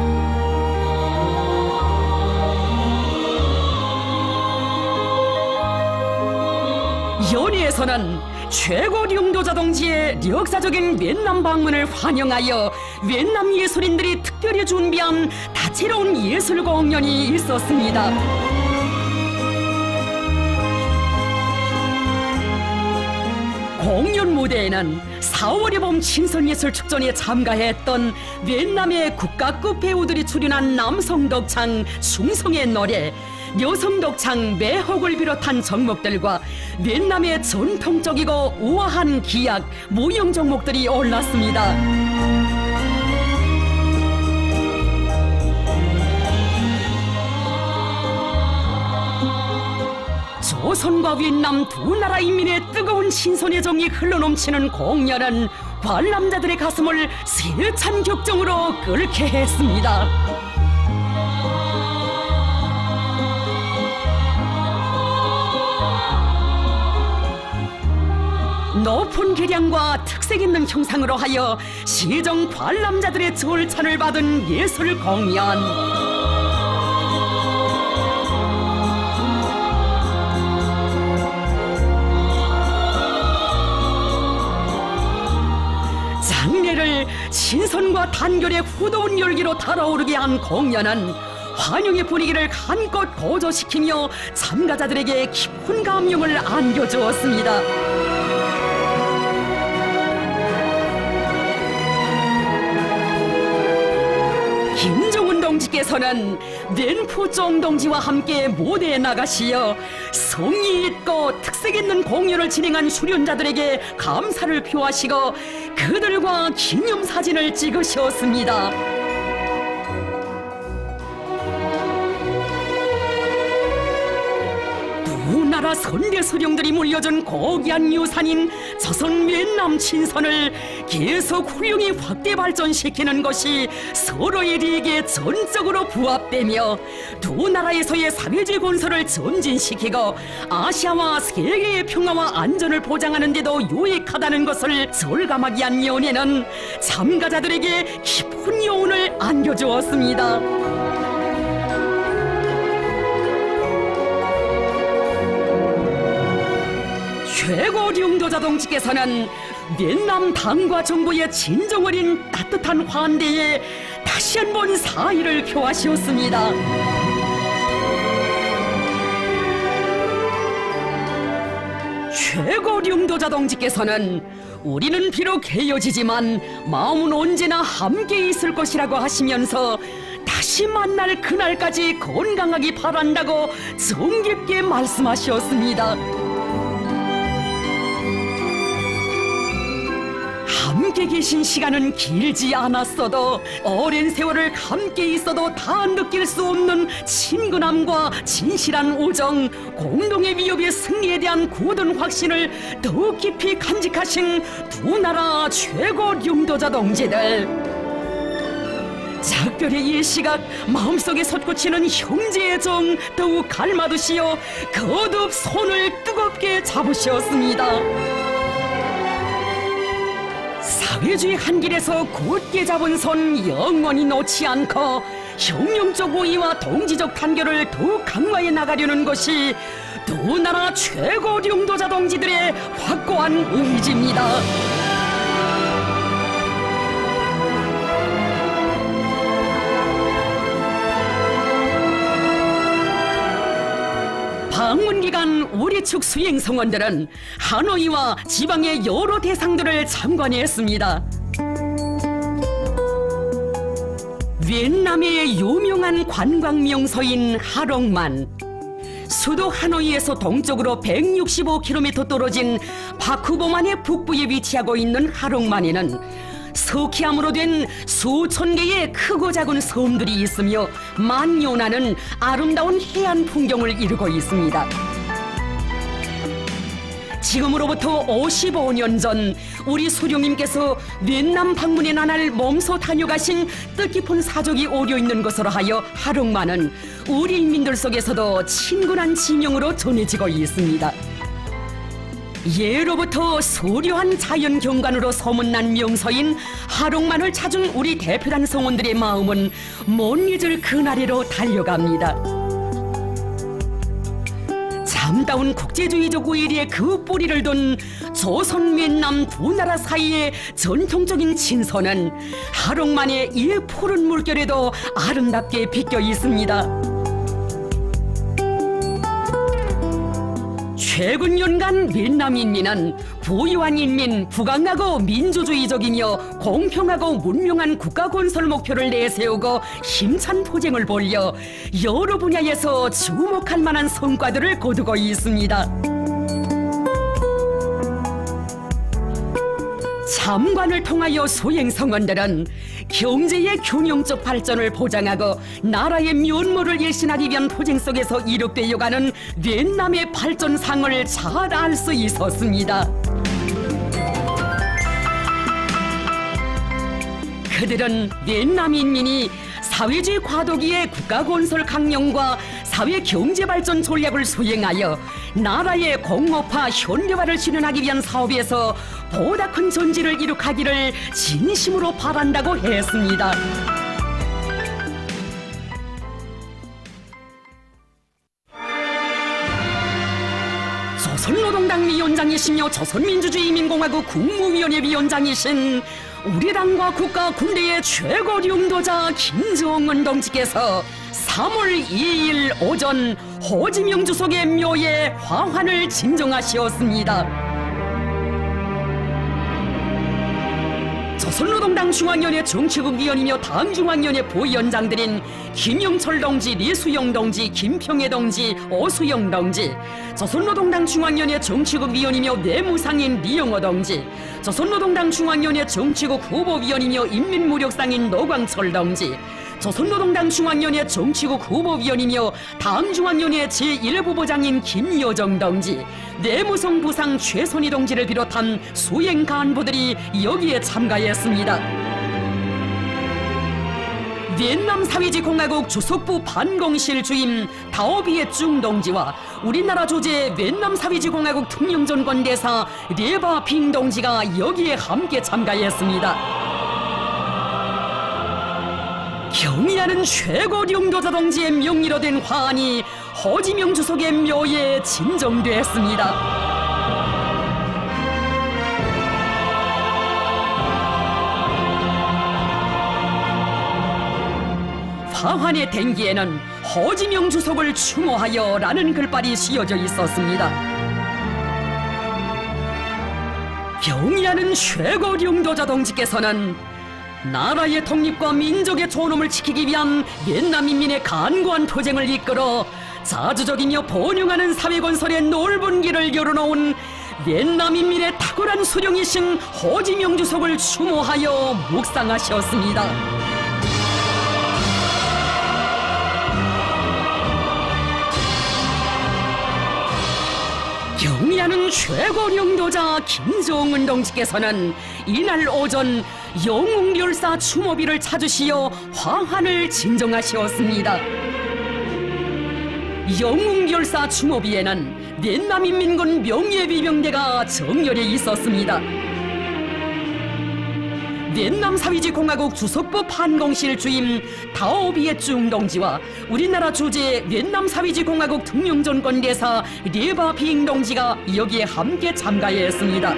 연회에서는 최고領導자 동지의 역사적인越南 방문을 환영하여越南 예술인들이 특별히 준비한 다채로운 예술 공연이 있었습니다. 공연 무대에는 4월의 봄 친선예술축전에 참가했던越南의 국가급 배우들이 출연한 남성 덕창 충성의 노래, 여성 덕창 매혹을 비롯한 종목들과越南의 전통적이고 우아한 기악, 무용 종목들이 올랐습니다. 조선과越南 두 나라 인민의 뜨거운 신선의 정이 흘러넘치는 공연은 관람자들의 가슴을 세찬 격정으로 끓게 했습니다. 높은 기량과 특색 있는 형상으로 하여 시정 관람자들의 절찬을 받은 예술 공연. 장례를 신선과 단결의 후더운 열기로 달아오르게 한 공연은 환영의 분위기를 한껏 고조시키며 참가자들에게 깊은 감명을 안겨주었습니다. 김종훈 동지께서는 렌푸종 동지와 함께 무대에 나가시어 성의 있고 특색 있는 공연을 진행한 수련자들에게 감사를 표하시고 그들과 기념사진을 찍으셨습니다. 두 나라 선대 수령들이 물려준 고귀한 유산인 조선越南 친선을 계속 훌륭히 확대 발전시키는 것이 서로의利益에 전적으로 부합되며 두 나라에서의 사회주의 건설을 전진시키고 아시아와 세계의 평화와 안전을 보장하는 데도 유익하다는 것을 절감하게 한 연회는 참가자들에게 깊은 여운을 안겨주었습니다. 최고領導자 동지께서는越南 당과 정부의 진정 어린 따뜻한 환대에 다시 한번 사의를 표하셨습니다. 최고령도자 동지께서는 우리는 비록 헤어지지만 마음은 언제나 함께 있을 것이라고 하시면서 다시 만날 그날까지 건강하기 바란다고 정깊게 말씀하셨습니다. 함께 계신 시간은 길지 않았어도 오랜 세월을 함께 있어도 다 느낄 수 없는 친근함과 진실한 우정, 공동의 위협의 승리에 대한 굳은 확신을 더욱 깊이 간직하신 두 나라 최고 령도자 동지들. 작별의 일시각 마음속에 솟구치는 형제의 정 더욱 갈마두시어 거듭 손을 뜨겁게 잡으셨습니다. 사회주의 한 길에서 곧게 잡은 손 영원히 놓지 않고 혁명적 우위와 동지적 단결을 더욱 강화해 나가려는 것이 두 나라 최고 령도자 동지들의 확고한 의지입니다. 방문 기간 우리 측 수행 성원들은 하노이와 지방의 여러 대상들을 참관했습니다. 베트남의 유명한 관광 명소인 하롱만, 수도 하노이에서 동쪽으로 165km 떨어진 바쿠보만의 북부에 위치하고 있는 하롱만에는 석회암으로 된 수천 개의 크고 작은 섬들이 있으며 만연하는 아름다운 해안 풍경을 이루고 있습니다. 지금으로부터 55년 전 우리 수령님께서 베트남 방문의 나날 몸소 다녀가신 뜻깊은 사족이 오려 있는 것으로 하여 하롱만은 우리 인민들 속에서도 친근한 지명으로 전해지고 있습니다. 예로부터 소려한 자연 경관으로 소문난 명소인 하롱만을 찾은 우리 대표단 성원들의 마음은 못 잊을 그날이로 달려갑니다. 참다운 국제주의적 우위에 그 뿌리를 둔 조선 베트남 두 나라 사이의 전통적인 친선은 하롱만의 이 푸른 물결에도 아름답게 비껴 있습니다. 최근 연간 베트남 인민은 부유한 인민, 부강하고 민주주의적이며 공평하고 문명한 국가 건설 목표를 내세우고 힘찬 포쟁을 벌여 여러 분야에서 주목할 만한 성과들을 거두고 있습니다. 참관을 통하여 수행성원들은 경제의 균형적 발전을 보장하고 나라의 면모를 일신하기 위한 포쟁 속에서 이룩되어가는 베트남의 발전상을 잘 알 수 있었습니다. 그들은 베트남 인민이 사회주의 과도기의 국가건설 강령과 사회 경제발전 전략을 수행하여 나라의 공업화 현대화를 실현하기 위한 사업에서 보다 큰 전지를 이룩하기를 진심으로 바란다고 했습니다. 조선노동당 위원장이시며 조선민주주의인민공화국 국무위원회 위원장이신 우리 당과 국가 군대의 최고 령도자 김정은 동지께서 3월 2일 오전 호지명 주석의 묘에 화환을 진정하시었습니다. 조선노동당 중앙위원회 정치국 위원이며 당중앙위원회 부위원장들인 김영철 동지, 리수영 동지, 김평애 동지, 오수영 동지, 조선노동당 중앙위원회 정치국 위원이며 내무상인 리영호 동지, 조선노동당 중앙위원회 정치국 후보위원이며 인민무력상인 노광철 동지, 조선노동당 중앙위원회 정치국 후보위원이며 당중앙위원회 제1부부장인 김여정 동지, 내무성 부상 최선희 동지를 비롯한 수행 간부들이 여기에 참가했습니다. 베트남 사회주의공화국 주석부 반공실 주임 다오비에 중 동지와 우리나라 조제 베트남 사회주의공화국 특명전권대사 레바 빙 동지가 여기에 함께 참가했습니다. 경의하는 최고 령도자 동지의 명의로 된 화환이 호지명 주석의 묘에 진정됐습니다. 화환의 댕기에는 호지명 주석을 추모하여 라는 글발이 씌어져 있었습니다. 경의하는 최고領導者동지께서는 나라의 독립과 민족의 존엄을 지키기 위한 옛남 인민의 간구한 투쟁을 이끌어 자주적이며 번영하는 사회 건설의 넓은 길을 열어놓은 옛남 인민의 탁월한 수령이신 호지명 주석을 추모하여 묵상하셨습니다. 경의하는 최고領導者김정은 동지께서는 이날 오전 영웅열사 추모비를 찾으시어 화환을 진정하시었습니다. 영웅열사 추모비에는 옛남인민군 명예위병대가 정렬해 있었습니다. 옛남사회주의공화국 주석부 판공실 주임 다오비에중 동지와 우리나라 주재 옛남사회주의공화국 특명전권대사 레바빙 동지가 여기에 함께 참가했습니다.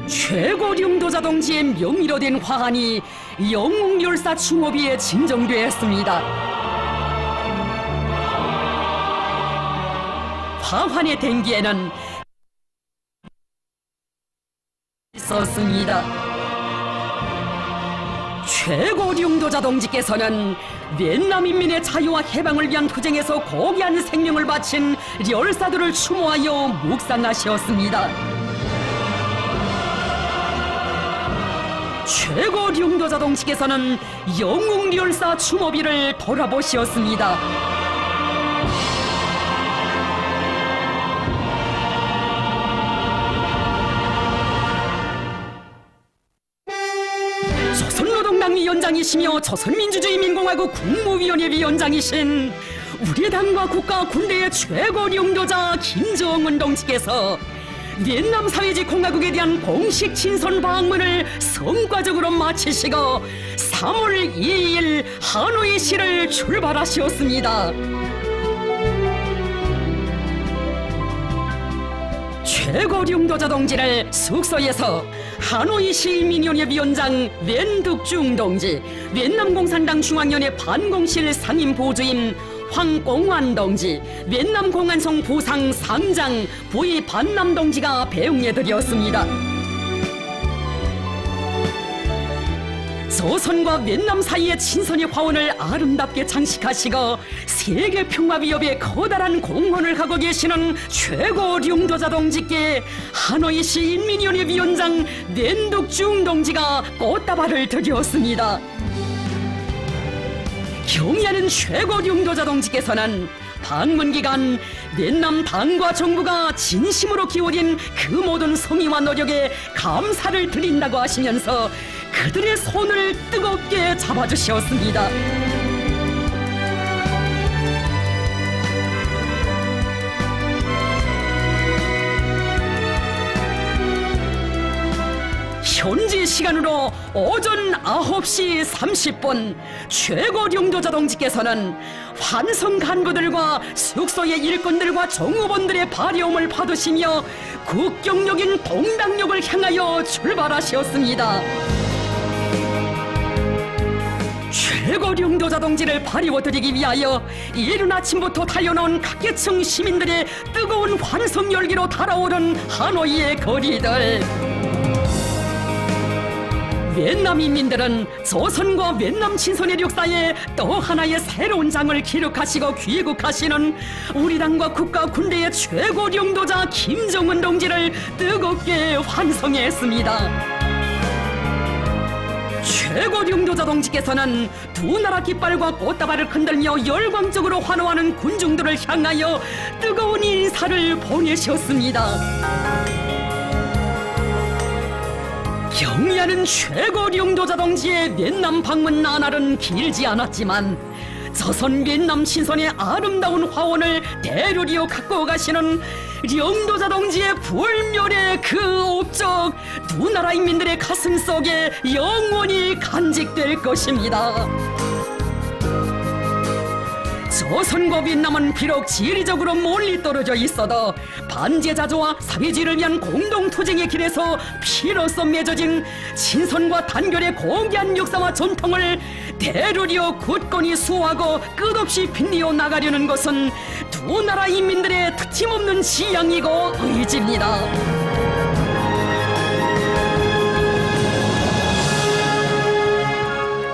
최고領導者동지의 명의로 된 화환이 영웅열사 추모비에 진정되었습니다. 화환의 댕기에는 있었습니다. 최고領導者동지께서는 옛남인민의 자유와 해방을 위한 투쟁에서 고귀한 생명을 바친 열사들을 추모하여 묵상하셨습니다. 최고領導者동지께서는 영웅열사 추모비를 돌아보셨습니다. 조선노동당 위원장이시며 조선민주주의민공화국 국무위원회 위원장이신 우리 당과 국가 군대의 최고領導者김정은 동지께서 옛남 사회주의공화국에 대한 공식 친선 방문을 성과적으로 마치시고 3월 2일 하노이시를 출발하셨습니다. 최고領導者동지를 숙소에서 하노이 시민위원회 위원장 웬득중 동지, 옛남공산당 중앙위원회 반공실 상임보주임 황공환 동지, 옛남공안성 부상 상장 부의 반남 동지가 배웅해드렸습니다. 조선과 옛남 사이의 친선의 화원을 아름답게 장식하시고 세계평화위협에 커다란 공헌을 하고 계시는 최고領導者동지께 하노이시 인민위원회 위원장 웬득중 동지가 꽃다발을 드렸습니다. 경의하는 최고領導者동지께서는 방문 기간 옛남 당과 정부가 진심으로 기울인 그 모든 성의와 노력에 감사를 드린다고 하시면서 그들의 손을 뜨겁게 잡아주셨습니다. 현지 시간으로 오전 9시 30분 최고領導者동지께서는 환성 간부들과 숙소의 일꾼들과 정우원들의 발려움을 받으시며 국경역인 동당역을 향하여 출발하셨습니다. 최고領導者동지를 발휘워드리기 위하여 이른 아침부터 달려나온 각계층 시민들의 뜨거운 환성 열기로 달아오른 하노이의 거리들. 옛남 인민들은 조선과 옛남 친선의 역사에 또 하나의 새로운 장을 기록하시고 귀국하시는 우리 당과 국가 군대의 최고領導者김정은 동지를 뜨겁게 환송했습니다. 최고領導者동지께서는 두 나라 깃발과 꽃다발을 흔들며 열광적으로 환호하는 군중들을 향하여 뜨거운 인사를 보내셨습니다. 경의하는 최고領導者동지의 옛남 방문 나날은 길지 않았지만 조선 옛남 친선의 아름다운 화원을 대류리로 갖고 가시는領導者동지의 불멸의 그 업적 두 나라 인민들의 가슴 속에 영원히 간직될 것입니다. 조선과越남은 비록 지리적으로 멀리 떨어져 있어도 반제자조와 사회주의를 위한 공동투쟁의 길에서 피로써 맺어진 친선과 단결의 고귀한 역사와 전통을 대로리어 굳건히 수호하고 끝없이 빛내어 나가려는 것은 두 나라 인민들의 특침없는 지향이고 의지입니다.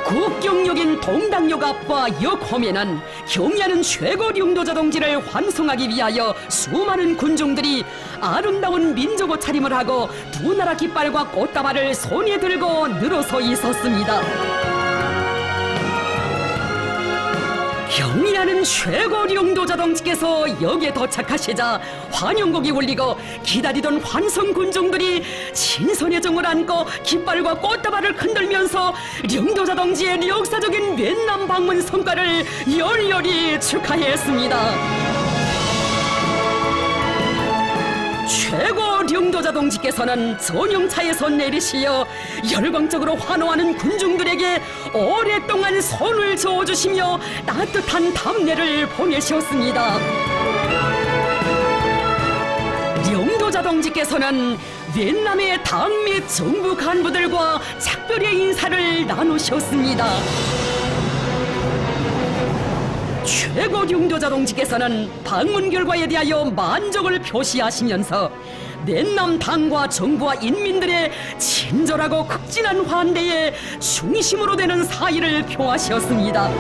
국경역인 동당역 앞과 역 호면은 경의하는 최고 용도자 동지를 환송하기 위하여 수많은 군중들이 아름다운 민족옷 차림을 하고 두 나라 깃발과 꽃다발을 손에 들고 늘어서 있었습니다. 경의하는 최고 용도자 동지께서 역에 도착하시자 환영곡이 울리고 기다리던 환성 군중들이 친선의 정을 안고 깃발과 꽃다발을 흔들면서 용도자 동지의 역사적인越南 방문 성과를 열렬히 축하했습니다. 최고 용도자 동지께서는 전용차에서 내리시어 열광적으로 환호하는 군중들에게 오랫동안 손을 저어주시며 따뜻한 답례를 보내셨습니다. 용도자 동지께서는越남의 당 및 정부 간부들과 작별의 인사를 나누셨습니다. 최고 용도자 동지께서는 방문 결과에 대하여 만족을 표시하시면서越남 당과 정부와 인민들의 친절하고 극진한 환대에 중심으로 되는 사의를 표하셨습니다.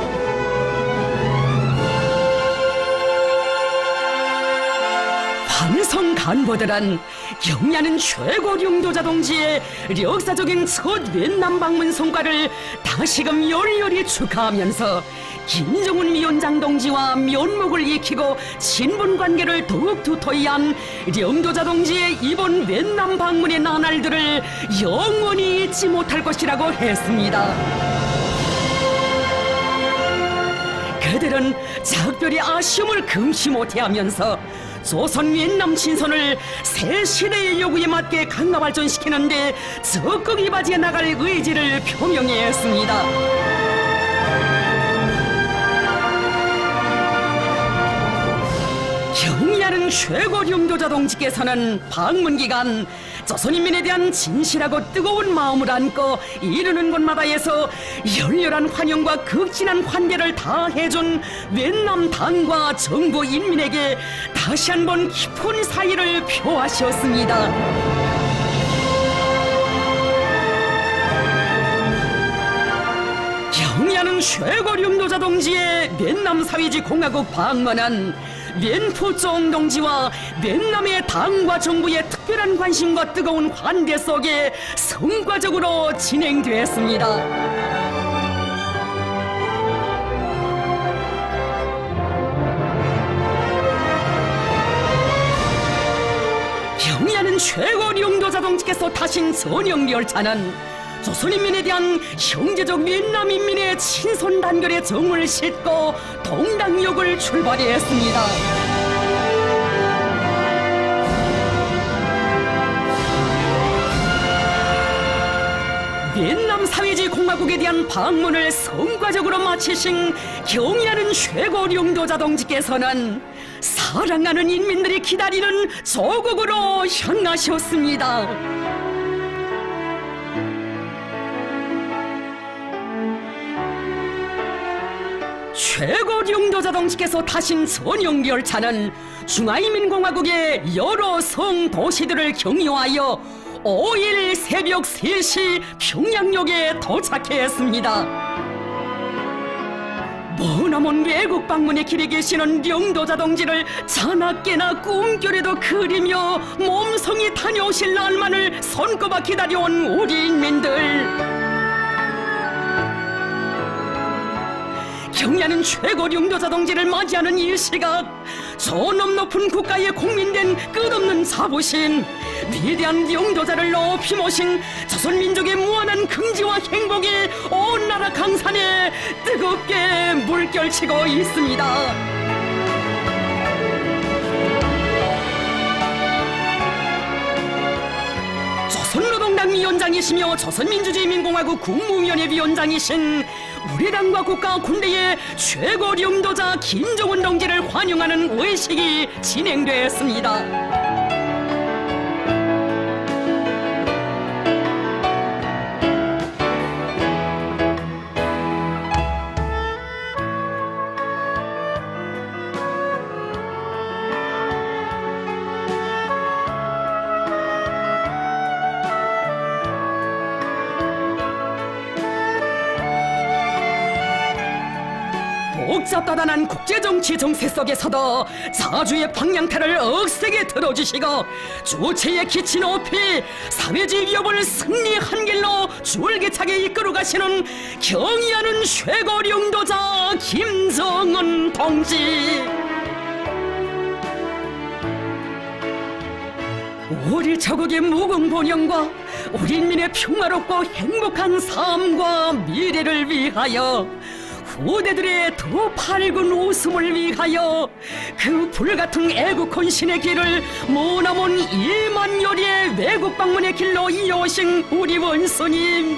환성 간부들은 경의하는 최고 용도자 동지의 역사적인 첫越남 방문 성과를 다시금 열렬히 축하하면서 김정은 위원장 동지와 면목을 익히고 친분관계를 더욱 두터이 한 용도자 동지의 이번越남 방문의 나날들을 영원히 잊지 못할 것이라고 했습니다. 그들은 작별의 아쉬움을 금치 못해하면서 조선越남 친선을 새 시대의 요구에 맞게 강화 발전시키는 데 적극 이바지해 나갈 의지를 표명했습니다. 경의하는 최고 용도자 동지께서는 방문 기간 조선인민에 대한 진실하고 뜨거운 마음을 안고 이르는 곳마다에서 열렬한 환영과 극진한 환대를 다해준越남 당과 정부 인민에게 다시 한번 깊은 사의를 표하셨습니다. 경의하는 최고 용도자 동지의越남 사회주의 공화국 방문은 렌푸종 동지와越남의 당과 정부의 특별한 관심과 뜨거운 환대 속에 성과적으로 진행되었습니다. 경의하는 최고 용도자 동지께서 타신 전용열차는 조선인민에 대한 형제적越남 인민의 친선 단결의 정을 싣고 동당역을 출발했습니다.越남 사회주의 공화국에 대한 방문을 성과적으로 마치신 경의하는 최고 용도자 동지께서는 사랑하는 인민들이 기다리는 조국으로 향하셨습니다. 최고 용도자 동지께서 타신 전용열차는 중화인민공화국의 여러 성 도시들을 경유하여 5일 새벽 3시 평양역에 도착했습니다. 머나먼 외국 방문의 길에 계시는 용도자 동지를 자나깨나 꿈결에도 그리며 몸성이 다녀오실 날만을 손꼽아 기다려온 우리 인민들, 경의하는 최고 용도자 동지를 맞이하는 이 시각, 저 높은 국가의 국민된 끝없는 자부심, 위대한 용도자를 높이 모신 조선민족의 무한한 긍지와 행복이 온 나라 강산에 뜨겁게 물결치고 있습니다. 조선노동당 위원장이시며 조선민주주의민공화국 국무위원회 위원장이신 우리 당과 국가 군대의 최고 령도자 김정은 동지를 환영하는 의식이 진행되었습니다. 복잡다단한 국제정치 정세 속에서도 자주의 방향타를 억세게 들어주시고 주체의 기치 높이 사회주의 위협을 승리 한 길로 줄기차게 이끌어가시는 경의하는 최고 령도자 김정은 동지. 우리 조국의 무궁본영과 우리 인민의 평화롭고 행복한 삶과 미래를 위하여 후대들의 더 밝은 웃음을 위하여 그 불같은 애국 헌신의 길을 머나먼 1만 여리의 외국 방문의 길로 이어오신 우리 원수님,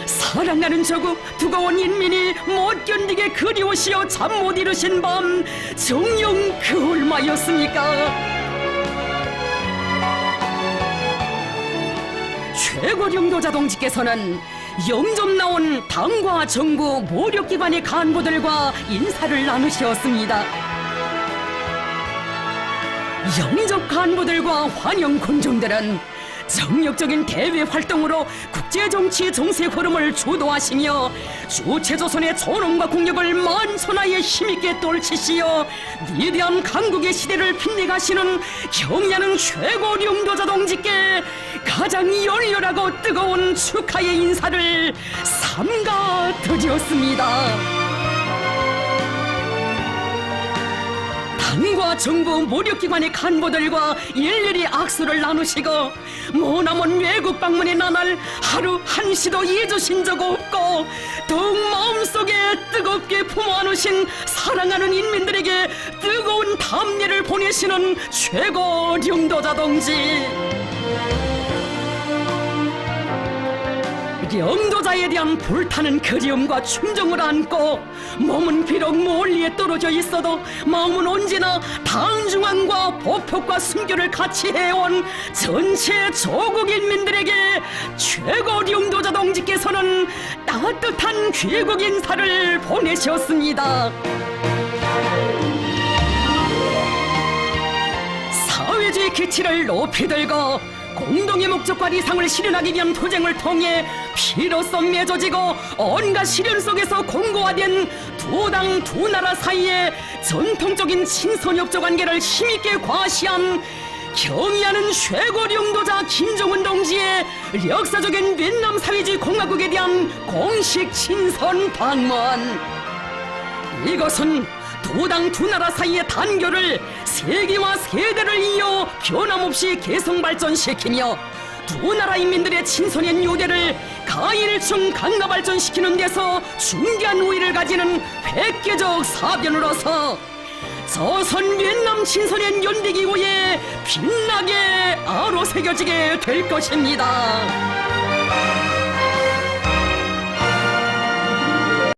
사랑하는 조국 두꺼운 인민이 못 견디게 그리우시어 잠 못 이루신 밤 정녕 그 얼마였습니까? 최고 령도자 동지께서는 영접 나온 당과 정부 모력기관의 간부들과 인사를 나누셨습니다. 영접 간부들과 환영 군중들은 정력적인 대외 활동으로 국제정치 정세 흐름을 주도하시며 주체조선의 존엄과 국력을 만천하에 힘있게 떨치시어 위대한 강국의 시대를 빛내가시는 경의하는 최고 령도자 동지께 가장 열렬하고 뜨거운 축하의 인사를 삼가 드렸습니다. 당과 정부 모력기관의 간부들과 일일이 악수를 나누시고 머나먼 외국 방문의 나날 하루 한시도 잊으신 적 없고 더욱 마음속에 뜨겁게 품어 안으신 사랑하는 인민들에게 뜨거운 담례를 보내시는 최고 령도자 동지. 영도자에 대한 불타는 그리움과 충정을 안고 몸은 비록 멀리에 떨어져 있어도 마음은 언제나 당중앙과 보폭과 순교를 같이 해온 전체 조국 인민들에게 최고 영도자 동지께서는 따뜻한 귀국 인사를 보내셨습니다. 사회주의 기치를 높이 들고 공동의 목적과理想을 실현하기 위한 투쟁을 통해 피로써 맺어지고 온갖 시련 속에서 공고화된 두 당 두 나라 사이의 전통적인 친선협조 관계를 힘있게 과시한 경의하는 최고 령도자 김정은 동지의 역사적인 베트남 사회주의 공화국에 대한 공식 친선 방문. 이것은 두 당 두 나라 사이의 단결을 세기와 세대를 이어 변함없이 개성 발전시키며 두 나라 인민들의 친선의 요대를 가일층 강가 발전시키는 데서 중대한 우위를 가지는 획기적 사변으로서 조선 베트남 친선의 연대기 후에 빛나게 아로새겨지게 될 것입니다.